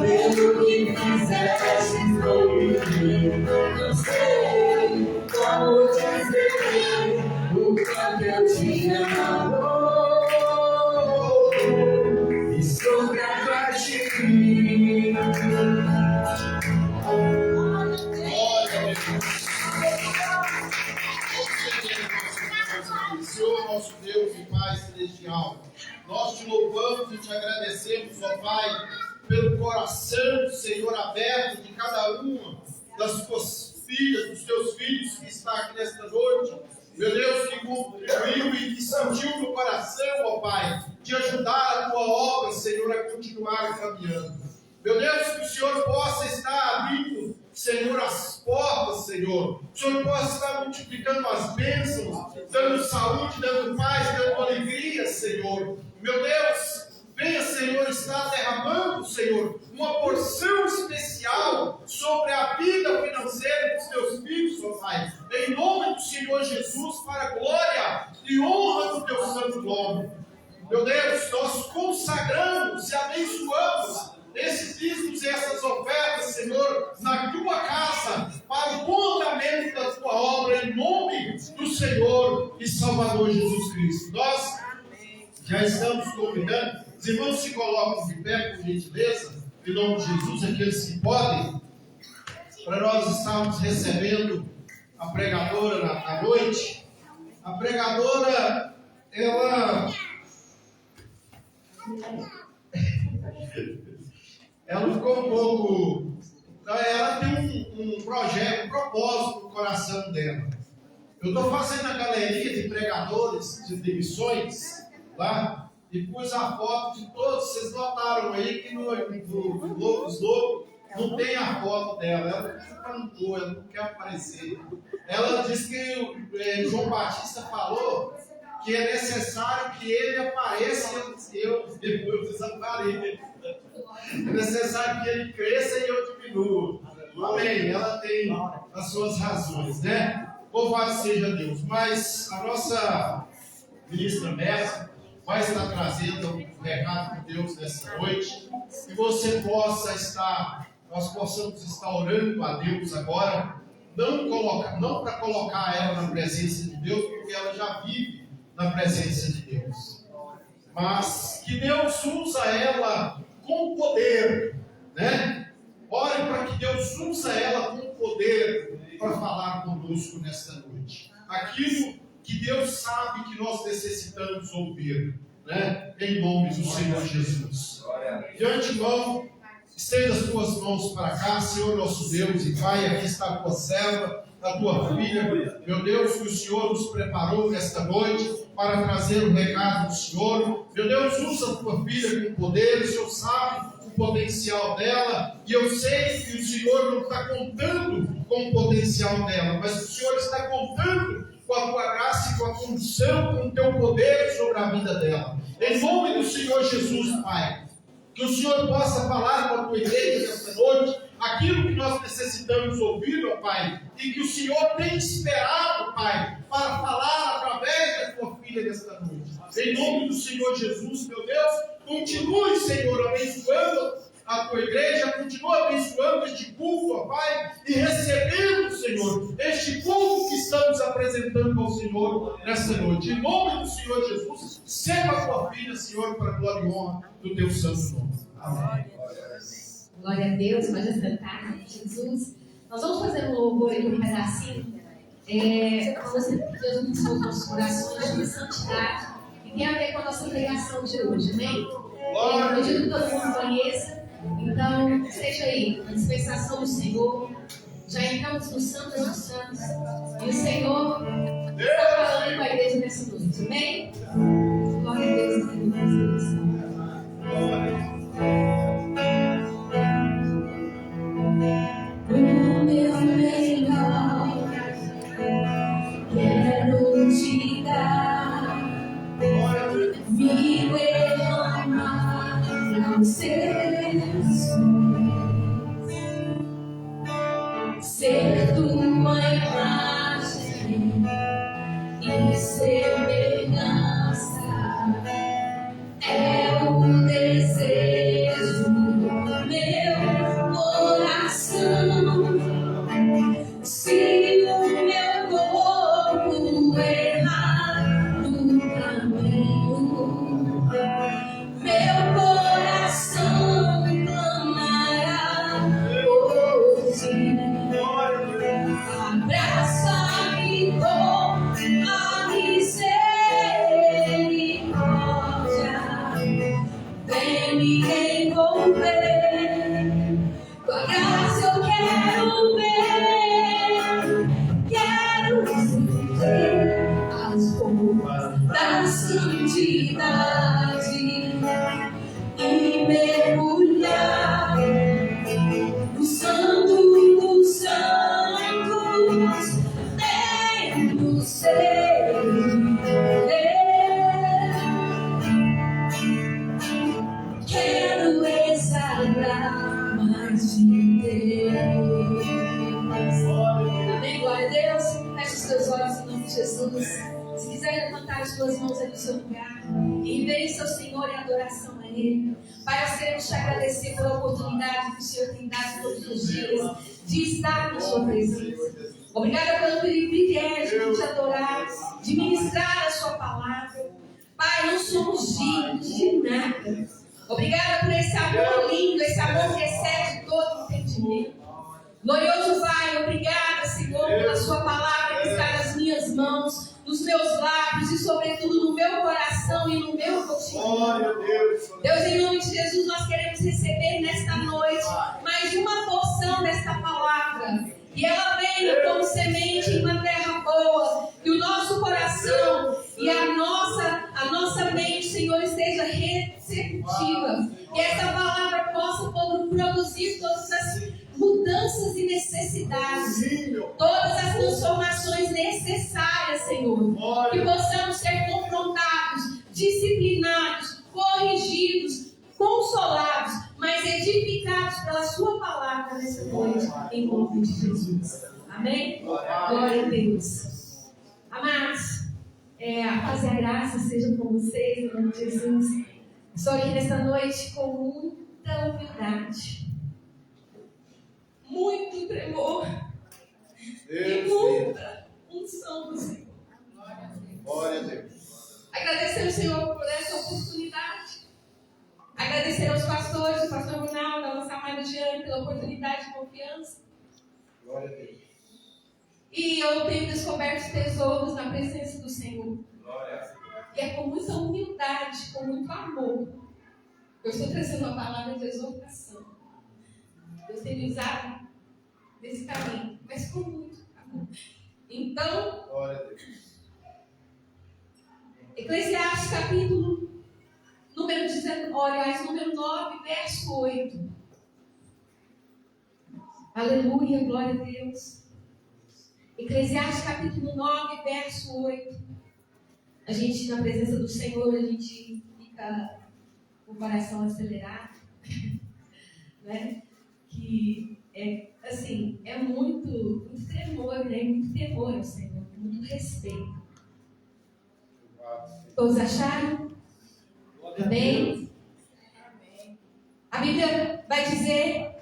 pelo que fizeste comigo? Não sei como dizer o quanto eu te amo. E sou grato a ti. Senhor, nosso Deus e Pai celestial, nós te louvamos e te agradecemos, ó Pai, pelo coração, Senhor, aberto de cada uma das tuas filhas, dos teus filhos que está aqui nesta noite. Meu Deus, que contribuiu e que sentiu no coração, ó Pai, de ajudar a tua obra, Senhor, a continuar caminhando. Meu Deus, que o Senhor possa estar abrindo, Senhor, as portas, Senhor. O Senhor possa estar multiplicando as bênçãos, dando saúde, dando paz, dando alegria, Senhor. Meu Deus, venha, Senhor, estar derramando, Senhor, uma porção especial sobre a vida financeira dos teus filhos, ó Pai. Em nome do Senhor Jesus, para a glória e honra do teu santo nome. Meu Deus, nós consagramos e abençoamos esses dízimos e essas ofertas, Senhor, na tua casa, para o bom andamento da tua obra, em nome do Senhor e Salvador Jesus Cristo. Nós já estamos convidando, os irmãos se colocam de pé, por gentileza, em nome de Jesus, aqueles que podem, para nós estarmos recebendo a pregadora na noite. A pregadora, ela ficou um pouco Então ela tem um projeto, um propósito no coração dela. Eu estou fazendo a galeria de pregadores de missões lá e pus a foto de todos. Vocês notaram aí que no slogan não tem a foto dela. Ela cantou, ela não quer aparecer. Ela disse que João Batista falou que é necessário que ele apareça e eu desapareça. É necessário que ele cresça e eu diminua. Amém. Ela tem as suas razões, né? Louvado seja Deus. Mas a nossa ministra Messa vai estar trazendo o recado de Deus nessa noite. Que você possa estar, nós possamos estar orando a Deus agora. Não para colocar ela na presença de Deus, porque ela já vive na presença de Deus. Mas que Deus usa ela com poder, né? Ore para que Deus usa ela com poder para falar conosco nesta noite. Aquilo que Deus sabe que nós necessitamos ouvir, né? Em nome do Senhor Jesus. De antemão, estenda as tuas mãos para cá, Senhor nosso Deus e Pai. Aqui está a tua serva, a tua filha. Meu Deus, que o Senhor nos preparou nesta noite para trazer o recado do Senhor. Meu Deus, usa a tua filha com poder. O Senhor sabe o potencial dela, e eu sei que o Senhor não está contando com o potencial dela, mas o Senhor está contando com a tua graça e com a condução, com o teu poder sobre a vida dela. Em nome do Senhor Jesus, Pai, que o Senhor possa falar com a tua igreja nesta noite aquilo que nós necessitamos ouvir, ó Pai, e que o Senhor tem esperado, Pai, para falar através da tua filha nesta noite. Em nome do Senhor Jesus, meu Deus, continue, Senhor, abençoando a tua igreja, continua abençoando este culto, ó Pai, e recebendo, Senhor, este culto que estamos apresentando ao Senhor nesta noite. Em nome do Senhor Jesus, seja a tua filha, Senhor, para a glória e honra do teu santo nome. Amém. Glória a Deus, pode sentar, Jesus. Nós vamos fazer um louvor aqui um pedacinho. Deus abençoe os nossos corações de santidade, e tem a ver com a nossa pregação de hoje, amém? Eu acredito que todo mundo conheça. Então, seja aí, a dispensação do Senhor. Já entramos no Santo dos Santos. E o Senhor está falando com a igreja nessa noite. Amém? Glória a Deus, Deus. O meu melhor quero te dar. Me derramar aos seus ser tua imagem e semelhança é o desejo do meu coração. Se o meu corpo errar no caminho, meu coração clamará por ti. Abraça-me com a misericórdia, vem me envolver. Tua graça eu quero ver, quero sentir as roupas da santidade e mergulhar no santo dos santos, dentro ser quero exalar mais de Deus. Amém, glória a Deus. Feche os teus olhos em nome de Jesus. Se quiser levantar as tuas mãos aí no seu lugar e reverência ao Senhor e adoração a Ele. Pai, nós queremos te agradecer pela oportunidade que o Senhor tem dado todos os dias de estar na sua presença. Obrigada pelo privilégio de te adorar, de ministrar a sua palavra. Pai, não somos dignos de nada. Obrigada por esse amor lindo, esse amor que excede todo entendimento. Glorioso Pai, obrigada, Senhor, pela sua palavra que está nas minhas mãos, nos meus lábios e, sobretudo, no meu coração e no meu cotidiano. Deus, em nome de Jesus, nós queremos receber nesta noite mais uma porção desta vida. E ela venha como semente em uma terra boa. Que o nosso coração e a nossa mente, Senhor, esteja receptiva. Que essa palavra possa produzir todas as mudanças e necessidades. Todas as transformações necessárias, Senhor. Que possamos ser confrontados, disciplinados, corrigidos, consolados, mas edificados pela sua palavra nessa noite, em nome de Jesus. Amém? Glória a Deus. Amados, a paz e a graça sejam com vocês, em nome de Jesus. Estou aqui nesta noite com muita humildade, muito tremor e muita unção do Senhor. Glória a Deus. Agradecer ao Senhor por essa oportunidade. Agradecer aos pastores, o pastor Ronaldo, a nossa amada Jeane, pela oportunidade de confiança. Glória a Deus. E eu tenho descoberto tesouros na presença do Senhor. Glória. E é com muita humildade, com muito amor. Eu estou trazendo uma palavra de exortação. Deus tem me usado nesse caminho, mas com muito amor. Então, Glória a Deus. Eclesiastes capítulo número 9, verso 8. Aleluia, glória a Deus. Eclesiastes capítulo 9, verso 8. A gente, na presença do Senhor, a gente fica com o coração acelerado, né? Que é muito tremor, né? Muito temor ao Senhor, muito respeito. Todos acharam? Amém? A Bíblia vai dizer: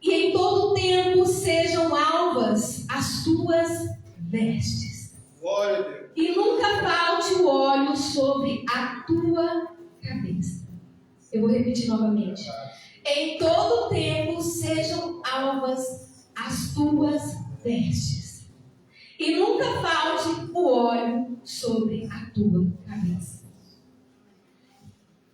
e em todo tempo sejam alvas as tuas vestes. Glória a Deus. E nunca falte o óleo sobre a tua cabeça. Eu vou repetir novamente. Em todo tempo sejam alvas as tuas vestes. E nunca falte o óleo sobre a tua cabeça.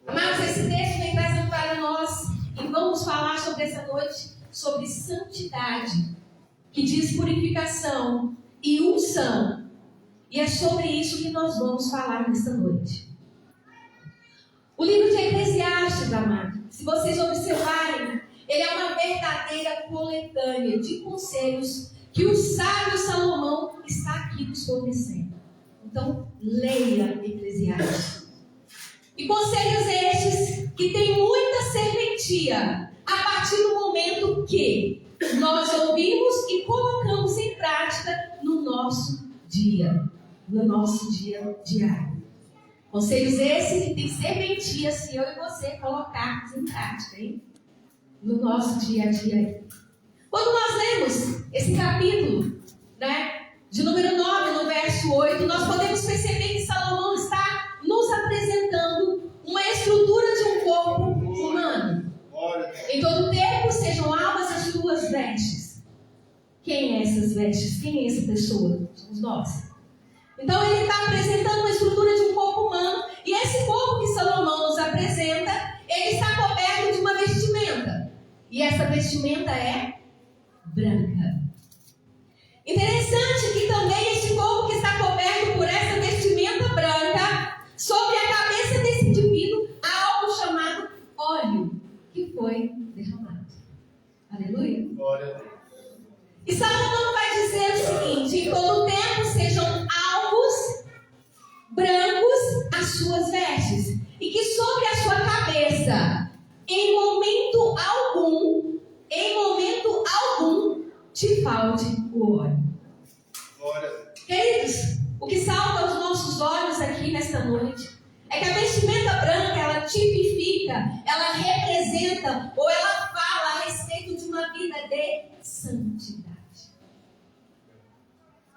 Amados, esse texto vem trazendo para nós, e vamos falar sobre essa noite, sobre santidade, que diz purificação e unção. E é sobre isso que nós vamos falar nesta noite. O livro de Eclesiastes, amado, se vocês observarem, ele é uma verdadeira coletânea de conselhos que o sábio Salomão está aqui nos fornecendo. Então, leia Eclesiastes. E conselhos estes que têm muita serventia a partir do momento que nós ouvimos e colocamos em prática no nosso dia diário. Conselhos esses que têm serventia se eu e você colocarmos em prática, hein? No nosso dia a dia. Quando nós lemos esse capítulo, né, de número 9, no verso 8, nós podemos perceber que Salomão está nos apresentando uma estrutura de um corpo humano. Em todo tempo sejam alvas as tuas vestes. Quem é essas vestes? Quem é essa pessoa? Somos nós. Então ele está apresentando uma estrutura de um corpo humano, e esse corpo que Salomão nos apresenta, ele está coberto de uma vestimenta. E essa vestimenta é branca. Interessante que também este corpo que está coberto por essa vestimenta branca, sobre a cabeça desse indivíduo há algo chamado óleo, que foi derramado. Aleluia. Glória a Deus. E Salomão vai dizer o seguinte: em todo tempo sejam alvos, brancos as suas vestes, e que sobre a sua cabeça, em momento algum, te falte o óleo. Glória a Deus. Queridos, o que salta aos nossos olhos aqui nesta noite é que a vestimenta branca, ela tipifica, ela representa, ou ela fala a respeito de uma vida de santidade.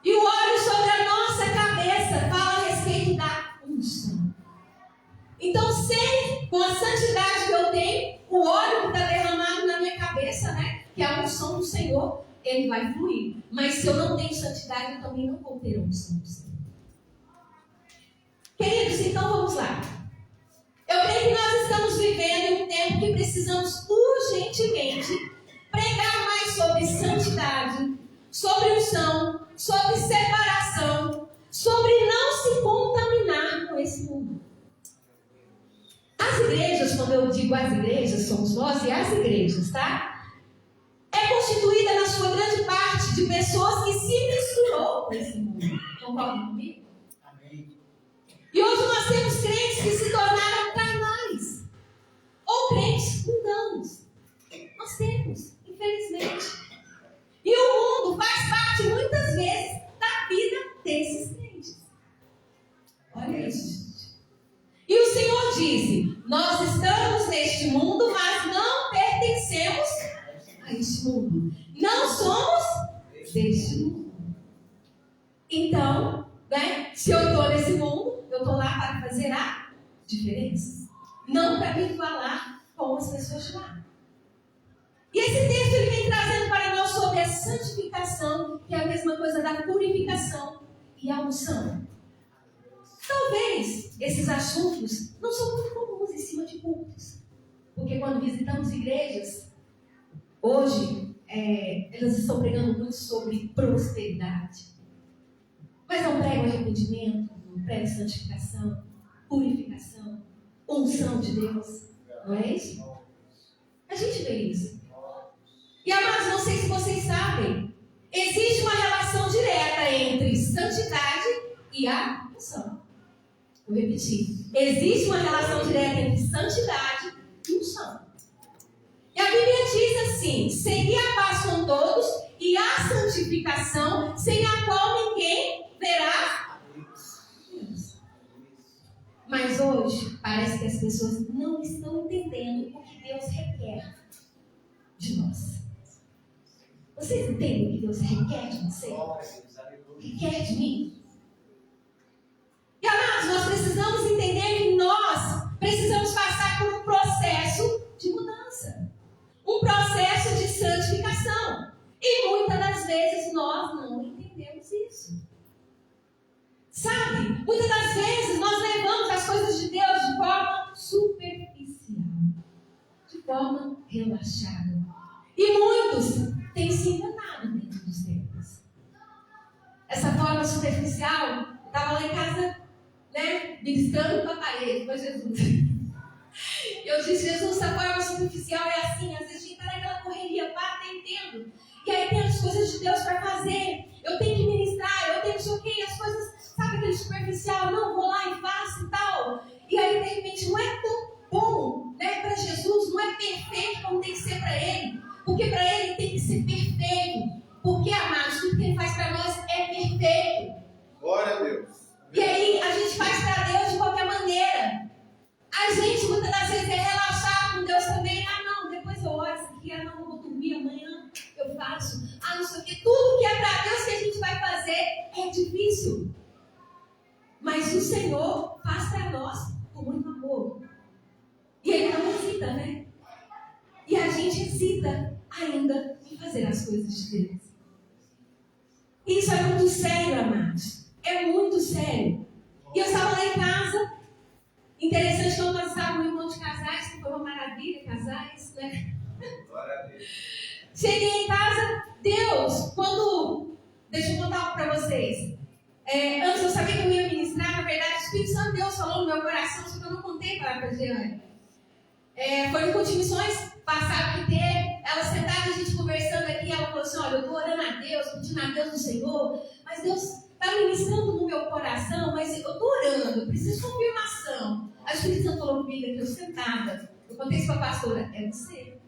E o óleo sobre a nossa cabeça fala a respeito da unção. Então, se com a santidade que eu tenho, o óleo que está derramado na minha cabeça, né, que é a unção do Senhor, ele vai fluir. Mas se eu não tenho santidade, eu também não vou ter a unção do Senhor. Queridos, então vamos lá. Eu creio que nós estamos vivendo em um tempo que precisamos urgentemente pregar mais sobre santidade, sobre unção, sobre separação, sobre não se contaminar com esse mundo. As igrejas, quando eu digo as igrejas, somos nós e as igrejas, tá? É constituída na sua grande parte de pessoas que se misturou com esse mundo. Concordam comigo? Amém. E hoje nós temos crentes que se tornaram carnais. Ou crentes mundanos. Nós temos, infelizmente. E o mundo faz parte, muitas vezes, da vida desses crentes. Olha isso, gente. E o Senhor disse: nós estamos neste mundo, mas não pertencemos a este mundo. Não somos deste mundo. Então, né, se eu estou nesse mundo, eu estou lá para fazer a diferença. Não para me igualar com as pessoas de lá. E esse texto ele vem trazendo para nós sobre a santificação, que é a mesma coisa da purificação e a unção. Talvez esses assuntos não são muito comuns em cima de púlpitos. Porque quando visitamos igrejas, hoje, elas estão pregando muito sobre prosperidade. Mas não pregam arrependimento, não pregam santificação, purificação, unção de Deus. Não é isso? A gente vê isso. E amados, não sei se vocês sabem, existe uma relação direta entre santidade e a unção. Vou repetir. Existe uma relação direta entre santidade e unção. E a Bíblia diz assim: segui a paz com todos e a santificação, sem a qual ninguém verá Deus. Mas hoje, parece que as pessoas não estão entendendo o que Deus requer de nós. Vocês entendem o que Deus requer de vocês? Requer de mim? E amados, nós precisamos entender que nós precisamos passar por um processo de mudança. Um processo de santificação. E muitas das vezes nós não entendemos isso. Sabe? Muitas das vezes nós levamos as coisas de Deus de forma superficial. De forma relaxada. E muitos têm se enganado dentro dos tempos. Essa forma superficial, eu estava lá em casa, né, ministrando para a parede, foi Jesus. Eu disse: Jesus, essa forma superficial é assim, às vezes a gente está naquela correria, batendo, e aí tem as coisas de Deus para fazer, eu tenho que ministrar, eu tenho que sei o quê, as coisas, sabe aquele superficial, não, vou lá e faço e tal, e aí de repente não é tão bom, né, para Jesus, não é perfeito como tem que ser para Ele, porque para Ele tem que ser perfeito, porque, amados, tudo que Ele faz para nós é perfeito. Glória a Deus. E aí a gente faz para Deus de qualquer maneira. A gente muitas das vezes é relaxar com Deus também. Ah, não, depois eu olho isso aqui. Ah, não, eu vou dormir amanhã, eu faço. Ah, não sei o que. Tudo que é para Deus que a gente vai fazer é difícil. Mas o Senhor faz para nós com muito amor. E Ele não hesita, né? E a gente hesita ainda em fazer as coisas de Deus. Isso é muito sério, amados. É muito sério. E eu estava lá em casa. Interessante que nós estávamos no encontro de casais, que foi uma maravilha, casais, né? Glória a Deus. Cheguei em casa, Deus, quando... Deixa eu contar algo para vocês. Antes eu sabia que eu ia ministrar, na verdade, o Espírito Santo Deus falou no meu coração, só que eu não contei para a Jeane. Foi no culto de missões passado que teve, ela sentada, a gente conversando aqui, ela falou assim: olha, eu estou orando a Deus, pedindo a Deus do Senhor, mas Deus está ministrando no meu coração, mas eu estou orando, eu preciso de confirmação. Aí o Espírito Santo falou comigo aqui, eu sentada, eu contei isso para a pastora: é você.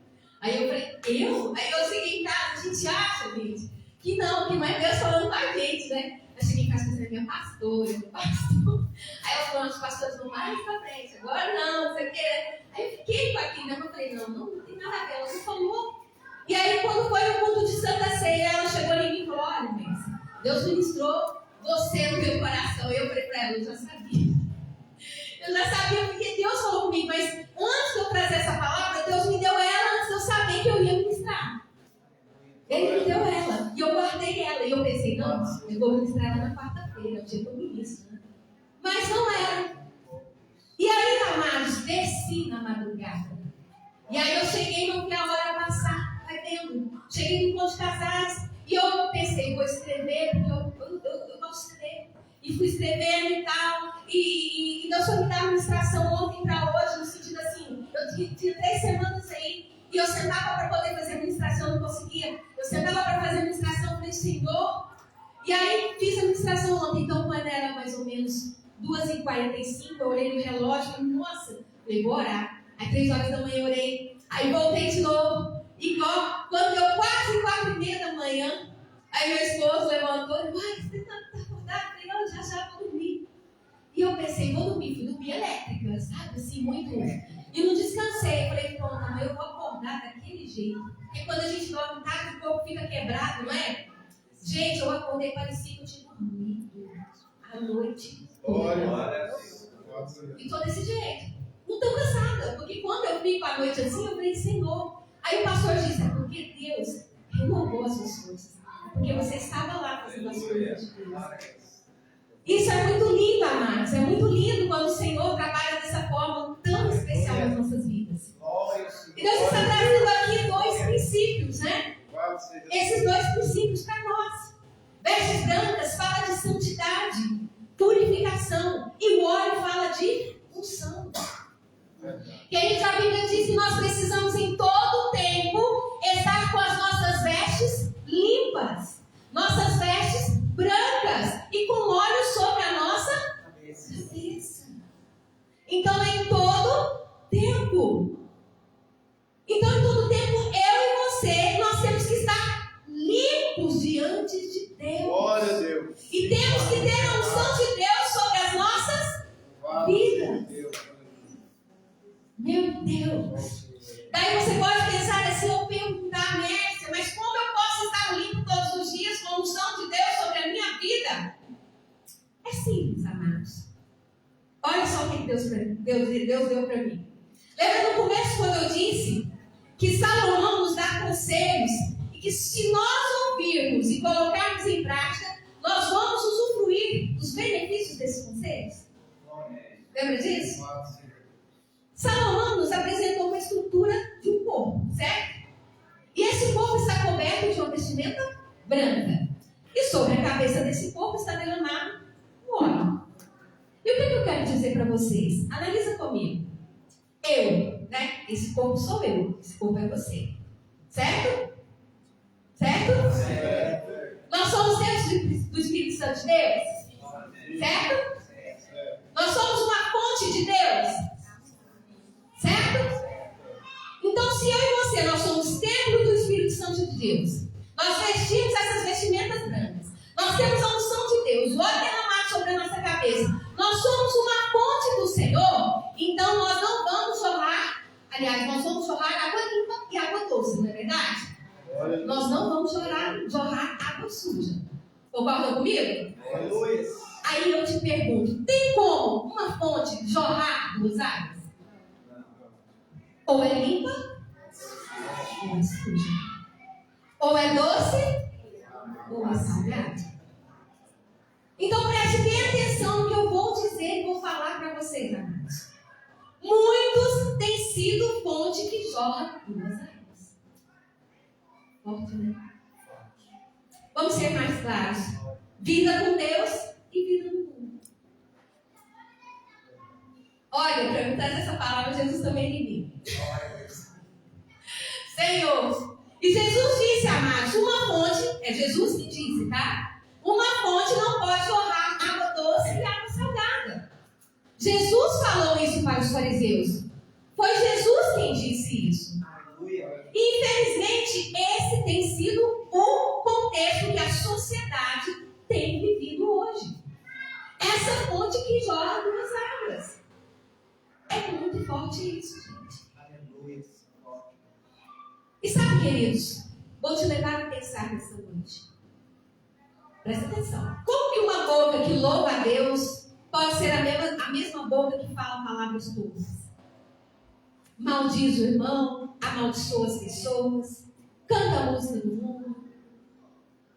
Aí eu falei: eu? Aí eu cheguei em casa, a gente acha, gente, que não é Deus falando com a gente, né? Eu cheguei em casa e falei: minha pastora, meu pastor. Aí ela falou: os pastores vão mais pra frente, agora não sei o que. Aí eu fiquei com aquilo, né? Eu falei: não tem nada a ver, ela não falou. E aí, quando foi o culto de Santa Ceia, ela chegou em mim e falou: olha, Messi, Deus ministrou você no meu coração. Eu falei pra ela: eu já sabia. Eu já sabia porque Deus falou comigo, mas antes de eu trazer essa palavra, Deus me deu ela antes de eu saber que eu ia ministrar. Ele me deu ela, e eu guardei ela, e eu pensei: não, eu vou ministrar ela na quarta-feira, o dia que eu ministro, né? Mas não era. E aí, amados, desci na madrugada. E aí eu cheguei, não vi a hora passar. Vai escrevendo. Cheguei no ponto de Casais e eu pensei, vou escrever, porque eu gosto de escrever. E fui escrevendo e tal. E Deus foi me dar administração ontem para hoje, no sentido assim, eu tinha 3 semanas aí, e eu sentava para poder fazer administração, não conseguia. Eu sentava para fazer administração, falei, Senhor. E aí fiz a administração ontem, então quando era mais ou menos 2h45, eu olhei no relógio e falei, nossa, falei, vou orar. Aí 3 horas da manhã eu orei, aí voltei de novo. Igual, quando deu quase 4h30 da manhã, aí meu esposo levantou e falou, você tá acordado? Eu falei, não, já vou dormir. E eu pensei, vou dormir, fui dormir elétrica, sabe, assim, muito. E não descansei, eu falei, pronto, amanhã eu vou acordar daquele jeito. Porque quando a gente dorme em casa, o corpo fica quebrado, não é? Gente, eu acordei, parecia que eu tinha dormido à noite. E tô desse jeito. Não tô cansada, porque quando eu fico à noite assim, eu falei, Senhor. Aí o pastor disse, é porque Deus renovou as suas forças. Porque você estava lá fazendo as coisas de Deus. Isso é muito lindo, amados. É muito lindo quando o Senhor trabalha dessa forma tão especial nas nossas vidas. E Deus está trazendo aqui 2 princípios, né? Esses 2 princípios para nós. Vestes brancas fala de santidade, purificação. E o óleo fala de unção. Queridos, a Bíblia diz que nós precisamos em todo tempo estar com as nossas vestes limpas. Nossas vestes brancas e com óleo sobre a nossa cabeça. Então é em todo tempo. Então em todo tempo eu e você, nós temos que estar limpos diante de Deus. Glória a Deus. E temos que ter a unção de Deus sobre as nossas vidas. Meu Deus. Daí você pode pensar assim, ou perguntar, Mércia, mas como eu posso estar limpo todos os dias com a unção de Deus sobre a minha vida? É simples, amados. Olha só o que Deus deu para mim. Lembra no começo quando eu disse que Salomão nos dá conselhos e que se nós ouvirmos e colocarmos em prática, nós vamos usufruir dos benefícios desses conselhos? Lembra disso? Salomão nos apresentou uma estrutura de um corpo, certo? E esse corpo está coberto de uma vestimenta branca. E sobre a cabeça desse corpo está derramado um óleo. E o que eu quero dizer para vocês? Analisa comigo. Eu, né? Esse corpo sou eu. Esse corpo é você. Certo? Certo? Certo. Nós somos templos do Espírito Santo de Deus? Certo? Nós somos uma fonte de Deus? Certo? Então, se eu e você, nós somos templo do Espírito Santo de Deus, nós vestimos essas vestimentas brancas, nós temos a unção de Deus, o óleo derramado sobre a nossa cabeça, nós somos uma fonte do Senhor, então nós não vamos jorrar, aliás, nós vamos jorrar água limpa e água doce, não é verdade? Nós não vamos jorrar água suja. Concordam comigo? Aí eu te pergunto, tem como uma fonte jorrar 2 águas? Ou é limpa, ou é suja. Ou é doce, ou é salgado. Então preste bem atenção no que eu vou dizer e vou falar para vocês, amados. Muitos têm sido fonte que jorra 2 águas. Forte, né? Vamos ser mais claros. Vida com Deus e vida no mundo. Olha, para eu trazer essa palavra, Jesus também em mim. Senhor. E Jesus disse, amados, uma fonte, é Jesus que disse, tá? Uma fonte não pode jorrar água doce e água salgada. Jesus falou isso para os fariseus. Foi Jesus quem disse isso. E infelizmente, esse tem sido o contexto que a sociedade tem vivido hoje. Essa fonte que jorra 2 águas. É muito forte isso, gente. E sabe, queridos, vou te levar a pensar nessa noite. Presta atenção. Como que uma boca que louva a Deus pode ser a mesma boca que fala palavras doces? Maldiz o irmão, amaldiçoa as pessoas, canta a música do mundo.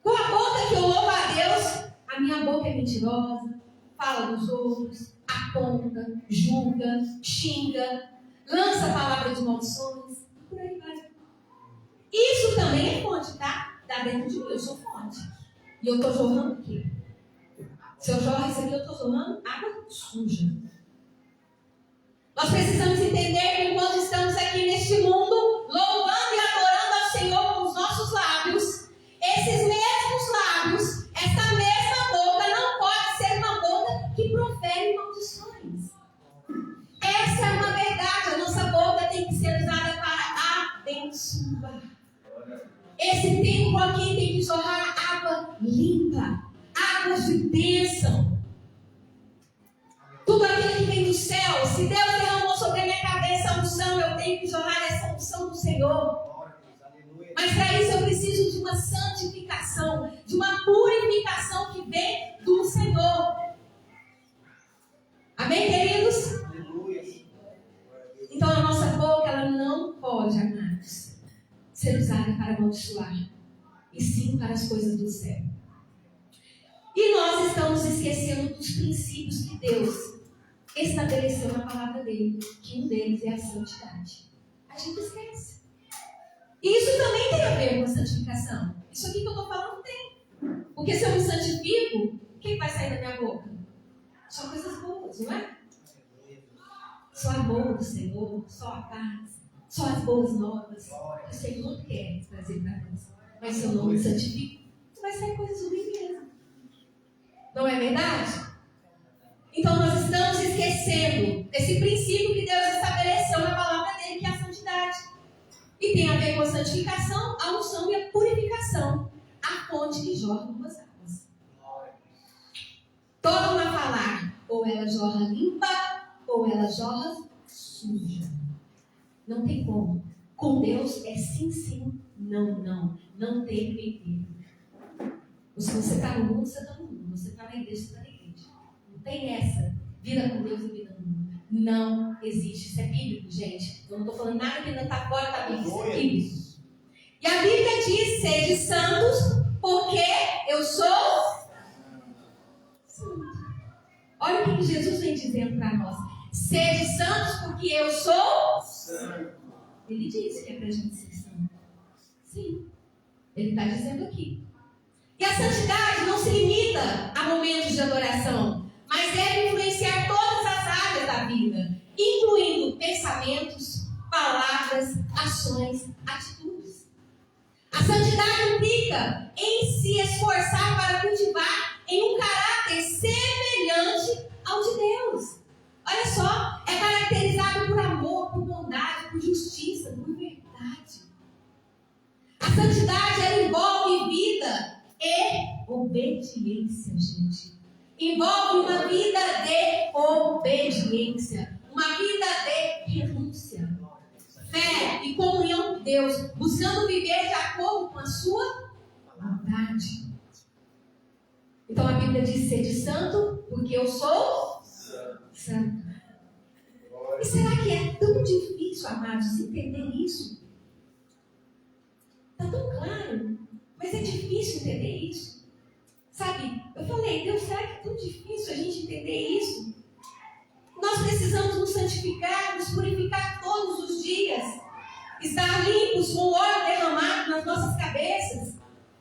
Com a boca que eu louvo a Deus, a minha boca é mentirosa, fala dos outros, aponta, julga, xinga, lança palavras de maldições, por aí vai. Isso também é fonte, tá? Dá dentro de mim, eu sou fonte. E eu estou jorrando o quê? Se eu jorro isso aqui, eu estou jorrando água suja. Nós precisamos entender que enquanto estamos aqui neste mundo, louvando e adorando ao Senhor com os nossos lábios, esses mesmos lábios, essa mesma boca não pode ser uma boca que profere maldições. Essa é uma verdade. A nossa boca tem que ser usada para abençoar. Esse tempo aqui tem que jorrar água limpa, águas de bênção. Tudo aquilo que vem do céu, se Deus derramou sobre a minha cabeça a unção, eu tenho que jorrar essa unção do Senhor. Mas para isso eu preciso de uma santificação, de uma purificação que vem do Senhor. Amém, queridos? Então a nossa boca, ela não pode, amados, ser usada para amaldiçoar, e sim para as coisas do céu. E nós estamos esquecendo dos princípios que Deus estabeleceu na palavra dele, que um deles é a santidade. A gente esquece. E isso também tem a ver com a santificação. Isso aqui que eu estou falando tem. Porque se eu me santifico, o que vai sair da minha boca? Só coisas boas, não é? Só amor do Senhor, só a paz, só as boas novas. O Senhor quer trazer para nós. Mas se eu não me santifico, vai sair coisas ruins mesmo. Não é verdade? Então nós estamos esquecendo desse princípio que Deus estabeleceu na palavra dele, que é a santidade. E tem a ver com a santificação, a unção e a purificação. A fonte que jorra duas águas. Torna a falar, ou ela jorra limpa, ou ela jorra suja. Não tem como. Com Deus é sim, sim, não, não. Não tem meio termo. Se você está no mundo, você está no mundo. Você está na igreja, você está na igreja. Não tem essa. Vida com Deus e vida no mundo. Não existe. Isso é bíblico, gente. Eu não estou falando nada que ainda está fora da Bíblia. Isso é bíblico. E a Bíblia diz: sede santos, porque eu sou santo. Olha o que Jesus vem dizendo para nós. Sede santos, porque eu sou santo. Ele disse que é para a gente ser santo. Sim. Ele está dizendo aqui. E a santidade não se limita a momentos de adoração, mas deve influenciar todas as áreas da vida, incluindo pensamentos, palavras, ações, atitudes. A santidade implica em se esforçar para cultivar em um caráter semelhante ao de Deus. Olha só, é caracterizado por amor, por bondade, por justiça, por verdade. A santidade, ela envolve vida e obediência, gente. Envolve uma vida de obediência, uma vida de renúncia, fé e comunhão com Deus, buscando viver de acordo com a sua vontade. Então a Bíblia diz: sede santo, porque eu sou santo. E será que é tão difícil, amados, entender isso? Está tão claro, mas é difícil entender isso. Sabe, eu falei, Deus, será que é tão difícil a gente entender isso? Nós precisamos nos santificar, nos purificar todos os dias, estar limpos com o óleo derramado nas nossas cabeças.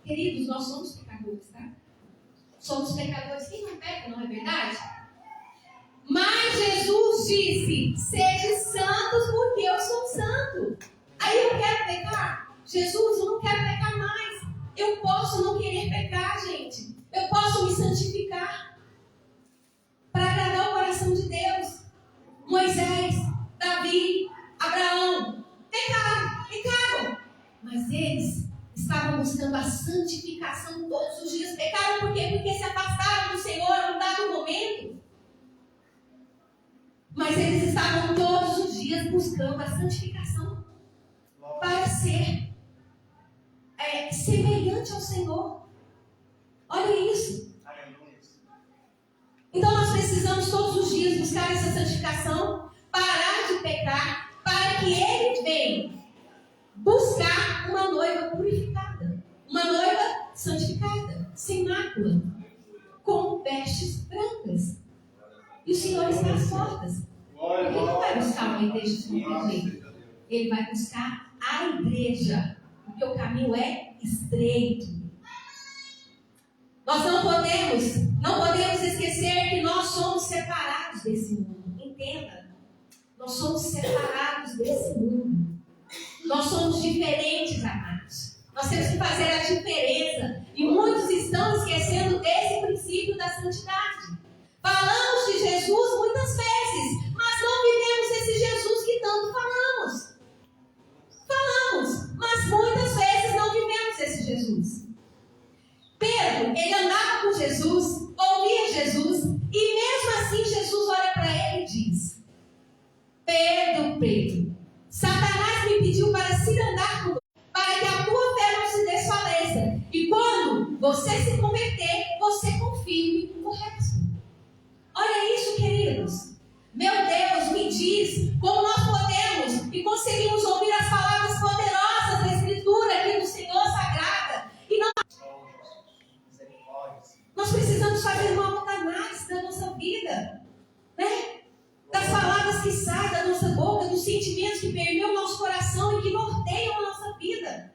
Queridos, nós somos pecadores, tá? Somos pecadores. Quem não peca, não é verdade? Mas Jesus disse: sede santos, porque eu sou santo. Aí eu quero pecar? Jesus, eu não quero pecar mais. Eu posso não querer pecar, gente. Eu posso me santificar para agradar o coração de Deus. Moisés, Davi, Abraão pecaram. Mas eles estavam buscando a santificação todos os dias. Pecaram por quê? Porque se afastaram do Senhor em um dado momento. Mas eles estavam todos os dias buscando a santificação para ser semelhante ao Senhor. Olha isso. Então nós precisamos todos os dias buscar essa santificação, parar de pecar, para que Ele venha buscar uma noiva purificada, uma noiva santificada, sem mácula, com vestes brancas. E o Senhor está às portas. Ele não vai buscar uma igreja de qualquer jeito. Ele vai buscar a igreja porque o caminho é estreito. Nós não podemos esquecer que nós somos separados desse mundo. Entenda, nós somos separados desse mundo. Nós somos diferentes, amados. Nós temos que fazer a diferença. E muitos estão esquecendo desse princípio da santidade. Falamos de Jesus muitas vezes, mas não vivemos esse Jesus que tanto falamos. Falamos, mas muitas vezes não vivemos esse Jesus. Pedro, ele andava com Jesus, ouvia Jesus, e mesmo assim Jesus olha para ele e diz: Pedro, Pedro, Satanás me pediu para se andar com você, para que a tua fé não se desfaleça. E quando você se converter, você confirme o resto. Olha isso, queridos. Meu Deus, me diz como nós podemos e conseguimos ouvir as palavras poderosas da Escritura aqui do Senhor Sagrada. E nós precisamos fazer uma autoanálise da nossa vida, né? Das palavras que saem da nossa boca, dos sentimentos que permeiam o nosso coração e que norteiam a nossa vida.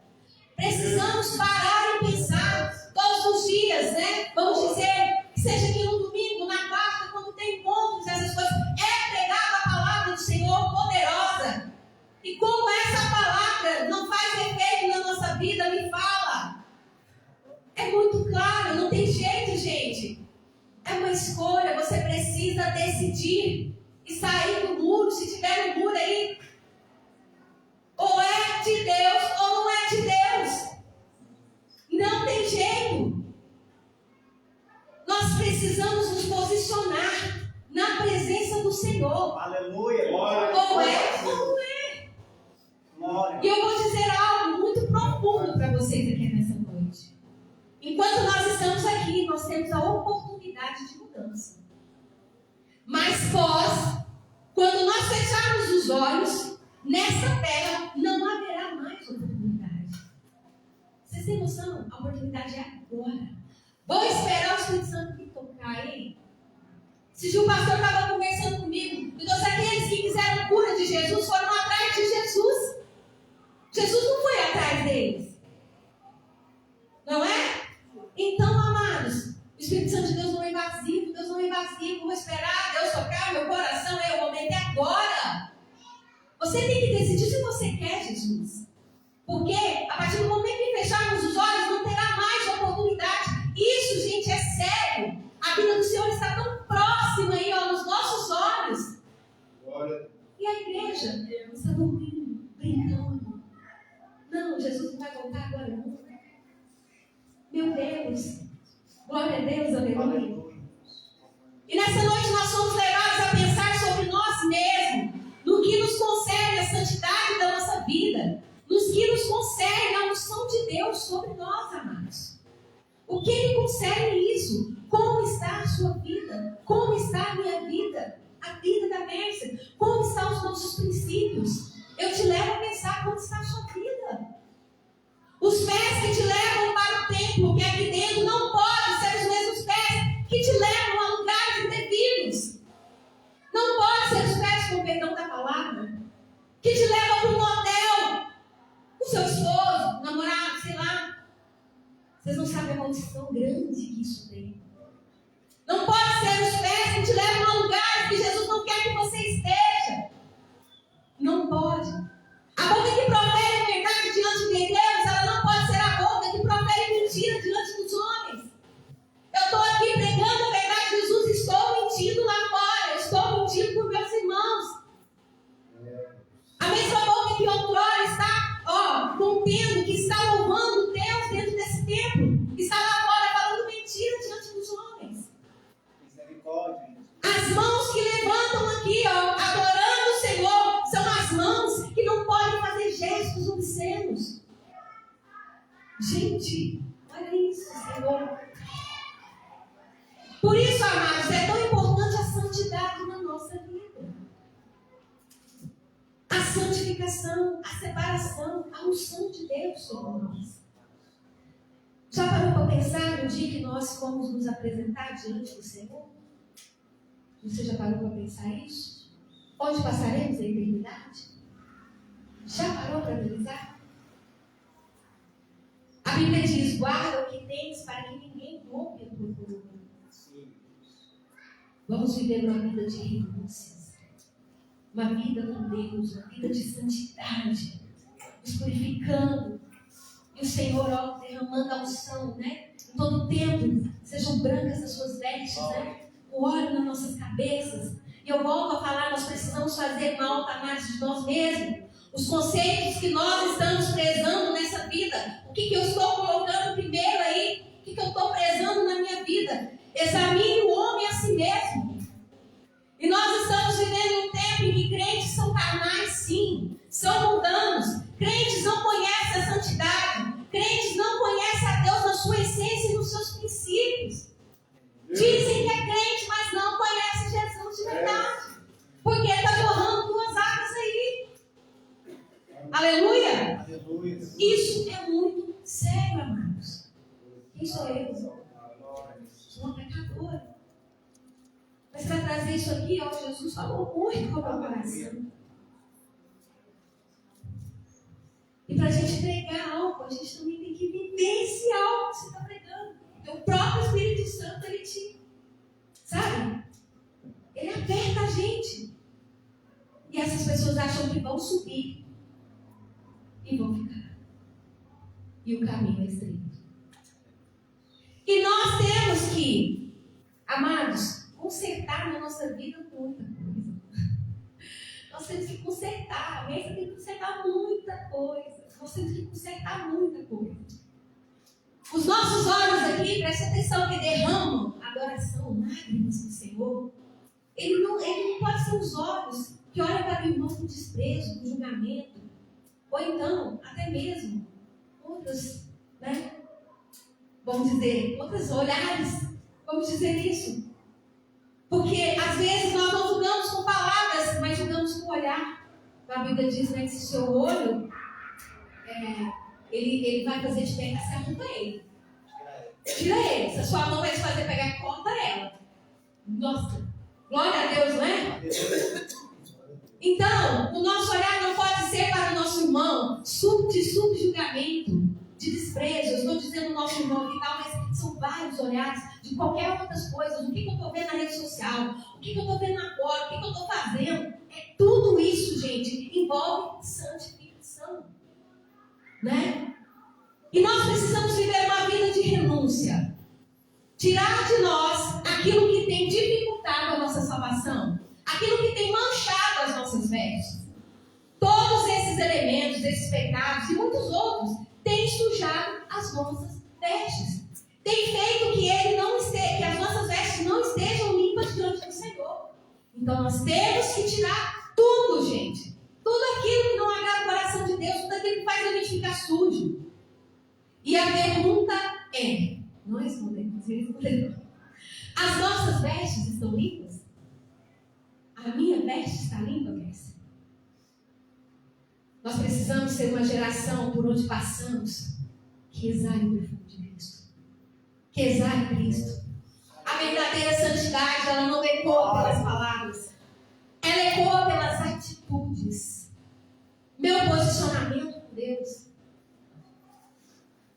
Precisamos parar e pensar todos os dias, né? Vamos dizer, que seja aqui no domingo, na quarta, quando tem encontros, essas coisas, é pregada a palavra do Senhor poderosa. E como essa palavra não faz efeito na nossa vida, me fala. É muito claro, não tem jeito, gente. É uma escolha, você precisa decidir e sair do muro, se tiver um muro aí. Ou é de Deus ou não é de Deus. Não tem jeito. Nós precisamos nos posicionar na presença do Senhor. Aleluia. Ou é ou não é. Glória. E eu vou dizer algo muito profundo para vocês aqui nessa noite. Enquanto nós estamos aqui, nós temos a oportunidade de mudança. Mas quando nós fecharmos os olhos, nessa terra não haverá mais oportunidade. Vocês têm noção? A oportunidade é agora. Vou esperar o Espírito Santo me tocar, hein? Esse dia o pastor estava conversando comigo. E todos aqueles que quiseram cura de Jesus foram atrás de Jesus. Jesus não foi atrás deles. Não é? Então, amados, o Espírito Santo de Deus não é invasivo. Deus não é invasivo. Vou esperar Deus tocar meu coração. O momento é agora. Você tem que decidir se você quer Jesus. Porque a partir do momento que fecharmos os olhos, não terá mais oportunidade. Isso, gente, é sério. A vida do Senhor está tão próxima aí, ó, nos nossos olhos. Glória. E a igreja está dormindo, brincando. Não, Jesus não vai voltar agora não. Meu Deus. Glória a Deus, aleluia. E nessa noite nós somos levados a pensar sobre nós mesmos, no que nos concerne a santidade da nossa vida, nos que nos concerne a unção de Deus sobre nós, amados. O que lhe concerne isso? Como está a sua vida? Como está a minha vida? A vida da Mércia? Como estão os nossos princípios? Eu te levo a pensar como está a sua vida. Os pés que te levam para o templo, que é aqui dentro, não podem ser os mesmos pés que te levam a lugares indevidos. Não podem ser os pés, com o perdão da palavra, que te levam para um motel com seu esposo, namorado, sei lá. Vocês não sabem a maldição grande que isso tem. Não pode ser os pés que te levam a lugares que Jesus não quer que você esteja. Não pode. A boca que profere a verdade diante de Deus, ela não pode ser a boca que profere mentira diante dos homens. Eu estou aqui pregando a verdade de Jesus, estou mentindo lá fora, eu estou mentindo por meus irmãos. A mesma boca que outrora está, contendo, que está louvando Deus dentro desse templo, está lá fora falando mentira diante dos homens. Misericórdia. As mãos que levantam aqui, adorando o Senhor, são as mãos que não podem fazer gestos obscenos. Gente, olha isso, Senhor. Por isso, amados, é tão importante a santidade na nossa vida. A santificação, a separação, a unção de Deus sobre nós. Já parou para pensar no dia que nós fomos nos apresentar diante do Senhor? Você já parou para pensar isso? Onde passaremos a eternidade? Já parou para analisar? A Bíblia diz: guarda o que tens para que ninguém roube a tua coroa. Vamos viver uma vida de renúncias, uma vida com Deus, uma vida de santidade, nos purificando. E o Senhor, ó, derramando a unção, né? Em todo o tempo, sejam brancas as suas vestes, né? O óleo nas nossas cabeças. E eu volto a falar, nós precisamos fazer uma alta análise de nós mesmos. Os conceitos que nós estamos prezando nessa vida. O que eu estou colocando primeiro aí? O que eu estou prezando na minha vida? Examine o homem a si mesmo. E nós estamos vivendo um tempo em que crentes são carnais, sim. São mundanos. Crentes não conhecem a santidade. Crentes não conhecem a Deus na sua essência e nos seus princípios. Dizem que é crente, mas não conhece Jesus de verdade. Porque está jorrando duas águas aí. Aleluia? Aleluia. Isso é muito sério, amados. Quem sou eu? Sou uma pecadora. Mas para trazer isso aqui, ó, Jesus falou muito com o meu coração. E para a gente pregar algo, a gente também tem que viver esse algo que você está pregando. Porque o próprio Espírito Santo, ele te, sabe? Ele aperta a gente. E essas pessoas acham que vão subir e vão ficar. E o caminho é estreito. E nós temos que, amados, consertar na nossa vida muita coisa. Nós temos que consertar. A mesa tem que consertar muita coisa. Nós temos que consertar muita coisa. Os nossos olhos aqui, preste atenção, que derramam adoração, lágrimas do Senhor. Ele não pode ser os olhos que olham para o irmão com desprezo, com julgamento. Ou então, até mesmo, outros, né? Vamos dizer, outros olhares. Vamos dizer isso. Porque, às vezes, nós não julgamos com palavras, mas julgamos com o olhar. A Bíblia diz, né, que se o seu olho, ele vai fazer de pé, acerta ele. Tira ele. Se a sua mão vai te fazer pegar, corta ela. Nossa, glória a Deus, não é? Então, o nosso olhar não pode ser para o nosso irmão de subjugamento, de desprezo. Eu estou dizendo o nosso irmão aqui, tal, mas são vários olhares de qualquer outras coisas. O que eu estou vendo na rede social? O que eu estou vendo agora? O que eu estou fazendo? Tudo isso, gente, envolve santificação. Né? E nós precisamos viver uma vida de renúncia. Tirar de nós aquilo que tem dificultado a nossa salvação. Aquilo que tem manchado as nossas vestes. Todos esses elementos, esses pecados e muitos outros têm sujado as nossas vestes. Tem feito que que as nossas vestes não estejam limpas diante do Senhor. Então nós temos que tirar tudo, gente. Tudo aquilo que não agrada o coração de Deus, tudo aquilo que faz a gente ficar sujo. E a pergunta é, não respondemos, as nossas vestes estão limpas? A minha veste está limpa, Grace? Nós precisamos ser uma geração por onde passamos que exale o perfume de Cristo. Que exale Cristo. A verdadeira santidade, ela não ecoa pelas palavras. Ela ecoa pelas atitudes. Meu posicionamento com Deus.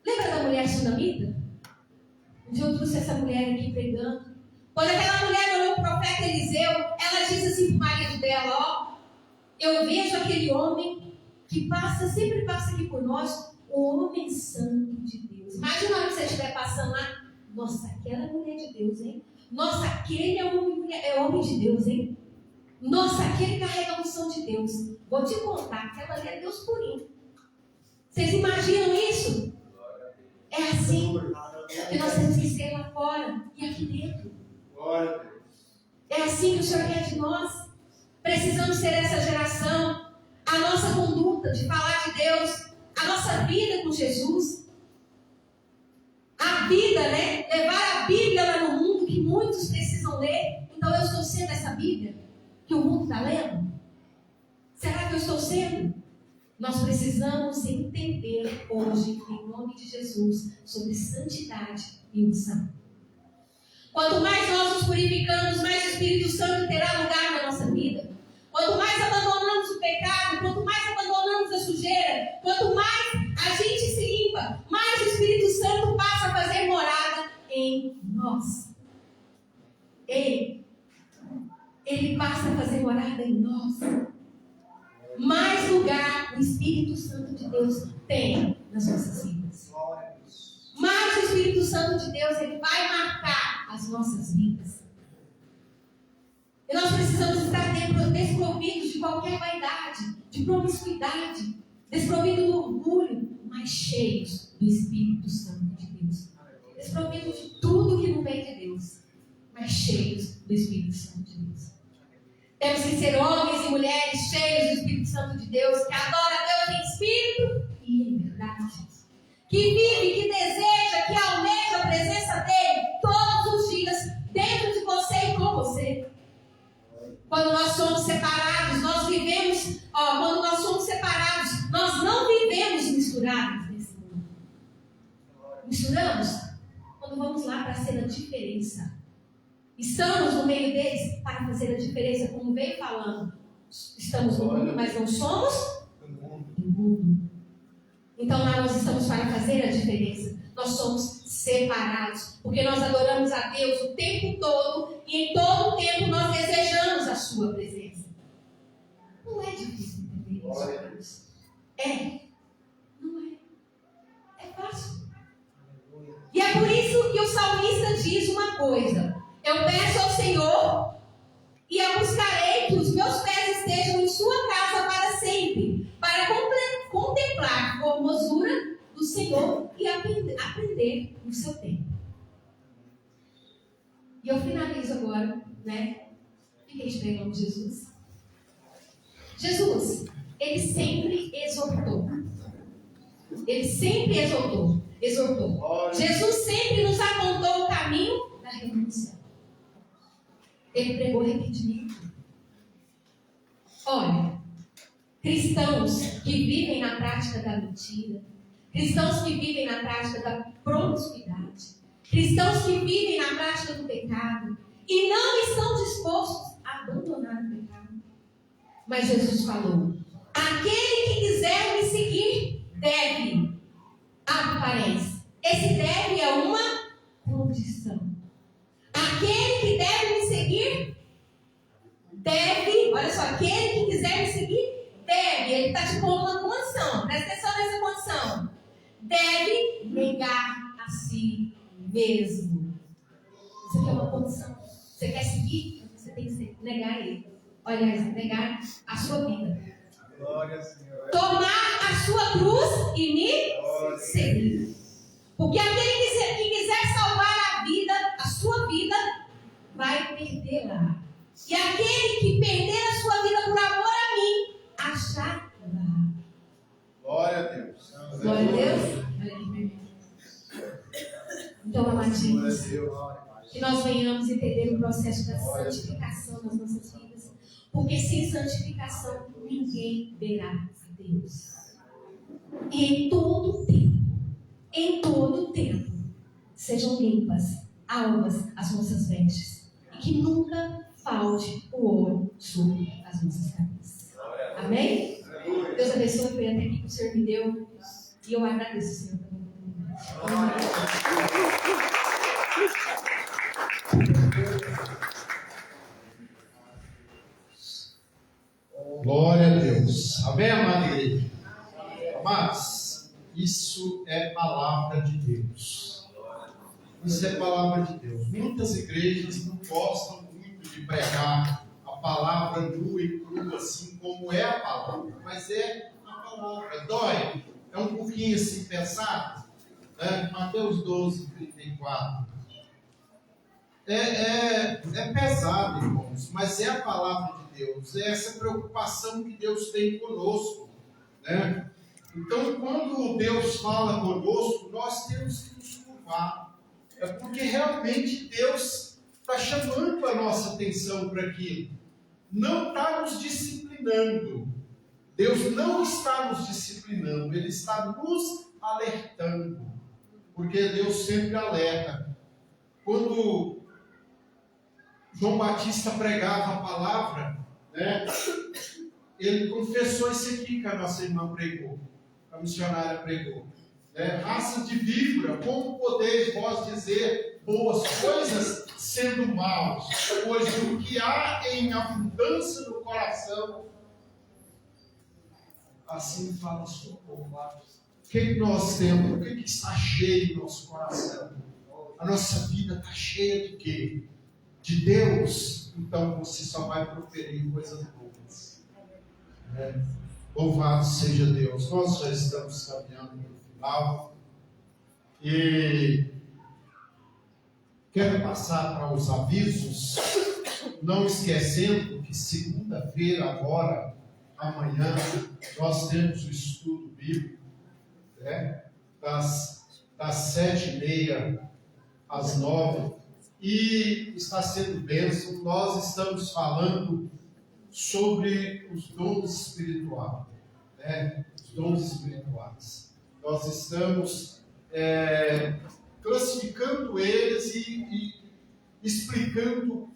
Lembra da mulher sunamita? Um dia eu trouxe essa mulher aqui pregando. Quando aquela mulher olhou para o profeta Eliseu, ela disse assim para o marido dela, ó, eu vejo aquele homem que sempre passa aqui por nós, o homem santo de Deus. Imagina onde você estiver passando lá. Nossa, aquela é mulher de Deus, hein? Nossa, aquele é homem de Deus, hein? Nossa, aquele carrega a unção de Deus. Vou te contar, aquela ali é Deus purinho. Vocês imaginam isso? É assim que nós temos que ser lá fora e aqui dentro. É assim que o Senhor quer de nós. Precisamos ser essa geração. A nossa conduta de falar de Deus, a nossa vida com Jesus, a vida, né? Levar a Bíblia lá no mundo que muitos precisam ler. Então eu estou sendo essa Bíblia que o mundo está lendo? Será que eu estou sendo? Nós precisamos entender hoje, em nome de Jesus, sobre santidade e unção. Quanto mais nós nos purificamos, mais o Espírito Santo terá lugar na nossa vida. Quanto mais abandonamos o pecado, quanto mais abandonamos a sujeira, quanto mais a gente se limpa, mais o Espírito Santo passa a fazer morada em nós. Ele passa a fazer morada em nós. Mais lugar o Espírito Santo de Deus tem nas nossas vidas. Mais o Espírito Santo de Deus, ele vai marcar as nossas vidas. E nós precisamos estar desprovidos de qualquer vaidade, de promiscuidade, desprovidos do orgulho, mas cheios do Espírito Santo de Deus. Desprovidos de tudo que não vem de Deus, mas cheios do Espírito Santo de Deus. Temos que ser homens e mulheres cheios do Espírito Santo de Deus, que adora a Deus em espírito e em verdade. Que vive, que deseja, que almeja a presença dEle todos os dias, dentro de você e com você. Quando nós somos separados, nós vivemos, quando nós somos separados, nós não vivemos misturados nesse mundo. Misturamos quando vamos lá para ser a diferença. Estamos no meio deles para fazer a diferença, como veio falando. Estamos no mundo, mas não somos do mundo. Então lá nós estamos para fazer a diferença. Nós somos separados, porque nós adoramos a Deus o tempo todo e em todo o tempo nós desejamos a sua presença. Não é difícil entender isso. Não é. É fácil. E é por isso que o salmista diz uma coisa: eu peço ao Senhor e eu buscarei que os meus pés estejam em sua casa para sempre, para contemplar a formosura do Senhor e aprender no seu tempo. E eu finalizo agora, Fiquei de pé em nome de Jesus. Jesus, ele sempre exortou. Ele sempre exortou. Jesus sempre nos apontou o caminho da renúncia. Ele pregou arrependimento. Olha, cristãos que vivem na prática da mentira, cristãos que vivem na prática da promiscuidade, cristãos que vivem na prática do pecado e não estão dispostos a abandonar o pecado. Mas Jesus falou: aquele que quiser me seguir deve, abre parênteses, esse deve é uma condição. Aquele que deve me seguir deve, olha só, aquele que quiser me seguir deve, ele está te pondo uma condição, presta atenção nessa condição, deve negar a si mesmo. Isso aqui é uma condição. Você quer seguir? Você tem que negar ele. Olha, negar a sua vida. Glória, Senhor. Tomar a sua cruz e me seguir. Porque aquele que quiser salvar a vida, a sua vida, vai perdê-la. E aquele que perder a sua vida por amor a mim, achar-la. Glória a Deus. Glória a Deus. Então, amadinhos, que nós venhamos entender o processo da santificação nas nossas vidas. Porque sem santificação, ninguém verá a Deus. E em todo tempo, sejam limpas, alvas as nossas vestes. E que nunca falte o ouro sobre as nossas cabeças. Amém? Deus abençoe, foi até aqui que o Senhor me deu. E eu agradeço, Senhor. Glória a Deus. Amém, amada igreja? Amados, isso é palavra de Deus. Isso é palavra de Deus. Muitas igrejas não gostam muito de pregar a palavra nua e crua, assim como é a palavra. Mas é a palavra. Dói. É um pouquinho assim pensado. Mateus 12, 34. É pesado, irmãos, mas é a palavra de Deus. É essa preocupação que Deus tem conosco, né? Então, quando Deus fala conosco, nós temos que nos curvar. É porque realmente Deus está chamando a nossa atenção para aquilo. Não está nos disciplinando. Deus não está nos disciplinando. Ele está nos alertando. Porque Deus sempre alerta. Quando João Batista pregava a palavra, ele confessou isso aqui que a nossa irmã pregou, a missionária pregou. raça de víbora, como podeis vós dizer boas coisas sendo maus? Pois o que há em abundância no coração, assim fala sua boca. O que nós temos? O que está cheio no nosso coração? A nossa vida está cheia de quê? De Deus. Então você só vai proferir coisas boas. Louvado seja Deus. Nós já estamos caminhando para o final. E quero passar para os avisos, não esquecendo que segunda-feira agora, amanhã, nós temos o estudo bíblico, das 7h30 às 9h, e está sendo bênção. Nós estamos falando sobre os dons espirituais, os dons espirituais. Nós estamos classificando eles e explicando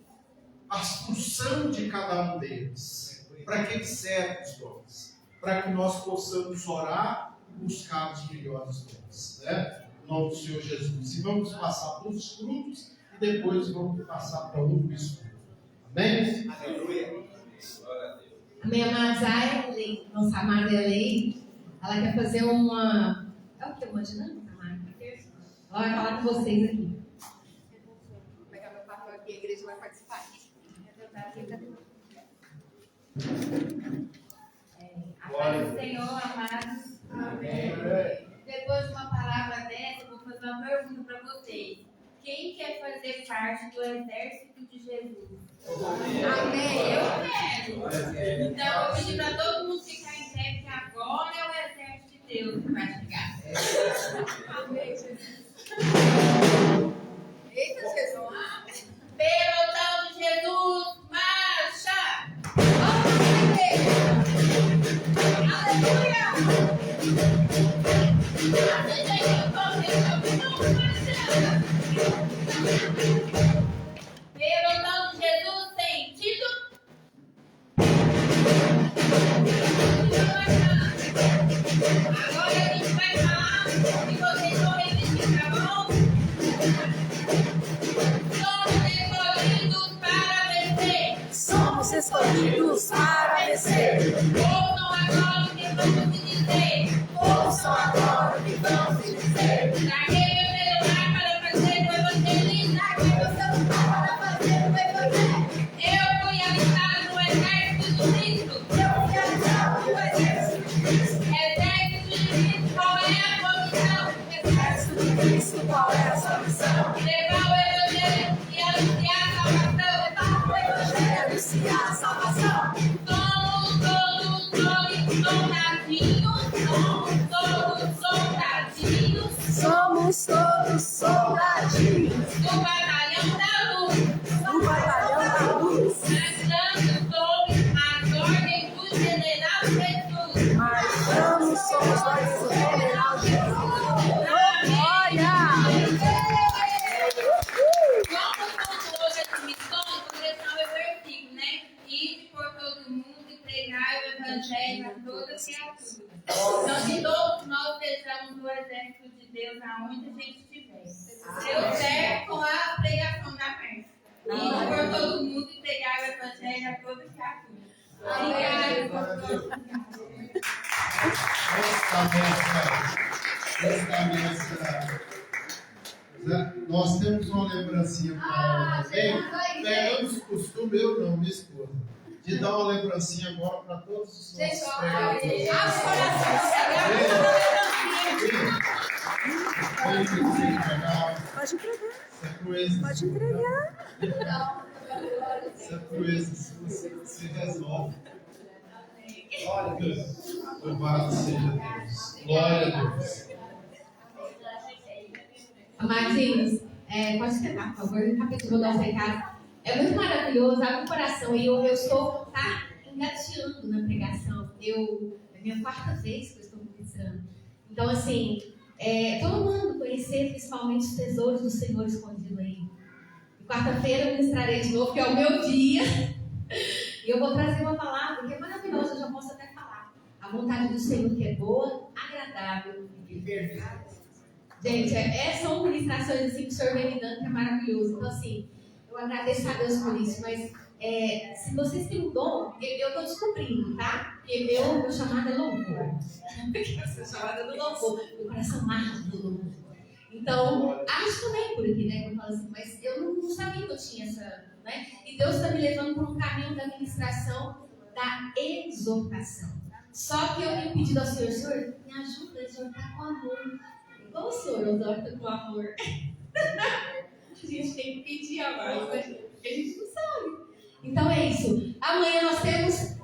a função de cada um deles. Para que servem os dons? Para que nós possamos orar e buscar os melhores dons. Em nome do Senhor Jesus. E vamos passar pelos frutos e depois vamos passar para outro estudo. Amém? Aleluia. A minha amada, nossa amada Elaine, ela quer fazer uma... É o que? Uma dinâmica, Mari? Ela vai falar com vocês aqui. Vou pegar meu papel aqui, a igreja vai participar. A paz do Senhor, amados. Amém. Depois de uma palavra dessa, eu vou fazer uma pergunta para vocês. Quem quer fazer parte do exército de Jesus? Amém. Eu quero. Então, eu vou pedir para todo mundo ficar em pé, porque agora é o exército de Deus que vai chegar. Amém, Jesus. Eita, Jesus. Pelotão de Jesus, marcha! Aleluia. Pelotão de Jesus, sentido. Agora a gente vai falar e vocês vão repetir, tá bom? Somos escolhidos para vencer. Ouçam agora o que vamos dizer. Ouçam agora o que vamos dizer. Larguei meu celular para fazer o evangelismo. Larguei meu celular para fazer o evangelho. Eu fui alistado no exército de Cristo. Eu fui alistado no exército de Cristo. Exército de Cristo, qual é a sua missão? Exército de Cristo, qual é a sua missão? Levar o evangelho e anunciar a salvação. Levar o evangelho e anunciar a salvação. Somos todos soldadinhos. Somos todos soldadinhos Somos todos soldadinhos do batalhão da luz. do batalhão da luz. Marchando sob as ordens do general Jesus. Marchamos sob as ordens do general Jesus. Glória! Como hoje as missões, vou deixar o versículo, né? Ide por todo mundo e pregai o evangelho a toda criatura. Então, que todos nós sejamos o exército de Deus aonde a gente estiver. Deu certo com a pregação da peça. Ide por todo mundo e pregai o evangelho a toda criatura. Obrigada. Nós temos uma lembrancinha para ela também. Pegamos o costume, eu não, minha esposa, de dar uma lembrancinha agora para todos os nossos pregadores. Pode entregar. Pode entregar. Essa coisa se resolve. Glória a Deus. Louvado seja Deus. Glória a Deus. Amadinhos, pode sentar, por favor, rapidinho, vou dar um recado. É muito maravilhoso, abre o coração. E eu estou engateando na pregação. É a minha quarta vez que eu estou ministrando. Então, assim, todo mundo conhecer principalmente os tesouros do Senhor escondido aí. E quarta-feira eu ministrarei de novo, que é o meu dia. E eu vou trazer uma palavra que é maravilhosa, eu já posso até falar. A vontade do Senhor que é boa, agradável agradável e perfeito. Gente, são ministrações assim que o Senhor vem me dando, que é maravilhoso. Então, assim, eu agradeço a Deus por isso, mas se vocês têm um dom, eu estou descobrindo, tá? Porque meu chamado é louvor. Eu sou chamada do louvor, meu coração arde do louvor. Então, acho também por aqui, né? Eu falo assim, mas eu não sabia que eu tinha essa, né? E Deus está me levando por um caminho da ministração, da exortação. Só que eu tenho pedido ao Senhor, Senhor, me ajuda a exortar com amor. Igual o Senhor exorta com amor. A gente tem que pedir a mais, né? Porque a gente não sabe. Então é isso. Amanhã nós temos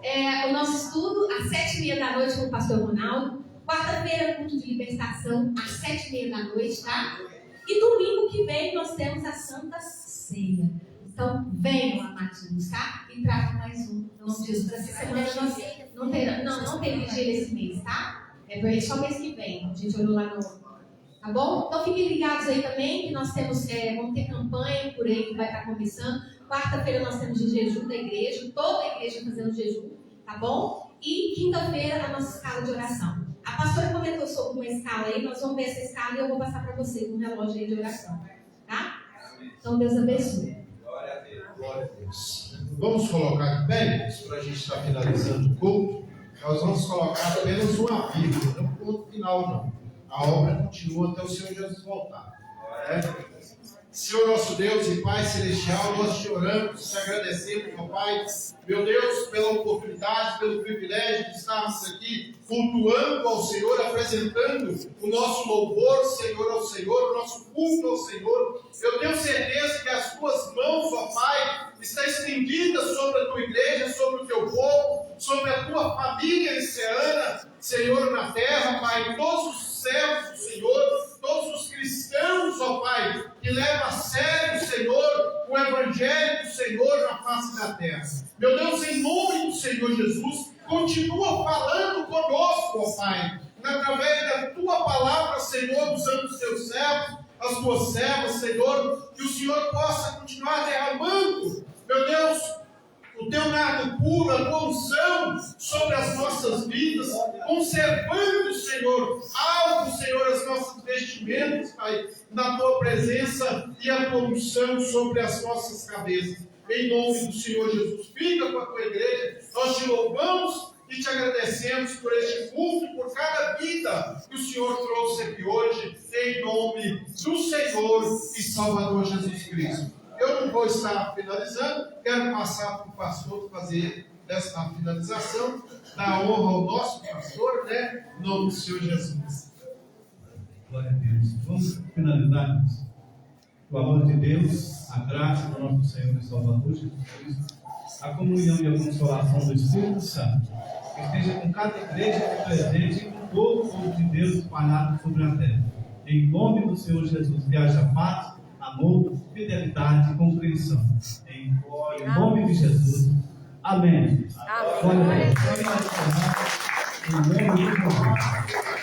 o nosso estudo às 7h30 da noite com o pastor Ronaldo. Quarta-feira, culto de libertação às 7h30 da noite, tá? E domingo que vem nós temos a Santa Ceia. Então venham, amadinhos, tá? E traga mais um. Em nome de Jesus. Essa semana nós não tem vigília esse mês, tá? É só mês que vem. A gente olhou lá no... Tá bom? Então fiquem ligados aí também, que nós temos, vamos ter campanha por aí que vai estar começando. Quarta-feira nós temos o jejum da igreja, toda a igreja fazendo jejum, tá bom? E quinta-feira a nossa escala de oração. A pastora comentou sobre uma escala aí, nós vamos ver essa escala e eu vou passar para vocês um relógio aí de oração, tá? Então Deus abençoe. Glória a Deus, glória a Deus. Vamos colocar de pé, para a gente estar finalizando o culto. Nós vamos colocar apenas um aviso, não ponto final não. A obra continua até o Senhor Jesus voltar. Senhor nosso Deus e Pai Celestial, nós te oramos, te agradecemos, meu Pai, meu Deus, pela oportunidade, pelo privilégio de estarmos aqui cultuando ao Senhor, apresentando o nosso louvor, Senhor, ao Senhor, o nosso culto ao Senhor. Eu tenho certeza que as tuas mãos, ó Pai, estão estendidas sobre a tua igreja, sobre o teu povo, sobre a tua família enseana, Senhor, na terra, Pai, todos os servos do Senhor, todos os cristãos, ó Pai, que levam a sério, Senhor, o Evangelho do Senhor na face da terra. Meu Deus, em nome do Senhor Jesus, continua falando conosco, ó Pai, através da tua palavra, Senhor, usando os teus servos, as tuas servas, Senhor, que o Senhor possa continuar derramando, meu Deus, o teu nardo puro, a tua unção sobre as nossas vidas, conservando, Senhor, algo, Senhor, as nossas vestimentas, Pai, na tua presença e a tua unção sobre as nossas cabeças. Em nome do Senhor Jesus, fica com a tua igreja, nós te louvamos e te agradecemos por este culto e por cada vida que o Senhor trouxe aqui hoje, em nome do Senhor e Salvador Jesus Cristo. Eu não vou estar finalizando, quero passar para o pastor fazer essa finalização, dar honra ao nosso pastor, né? Em nome do Senhor Jesus. Glória a Deus. Vamos finalizar, irmãos. O amor de Deus, a graça do nosso Senhor e Salvador Jesus Cristo, a comunhão e a consolação do Espírito Santo, que esteja com cada igreja presente e com todo o povo de Deus espalhado sobre a terra. Em nome do Senhor Jesus, que haja paz, amor, fidelidade e compreensão. Em nome de Jesus. Amém. Amém. Glória a Deus. Em nome de Jesus.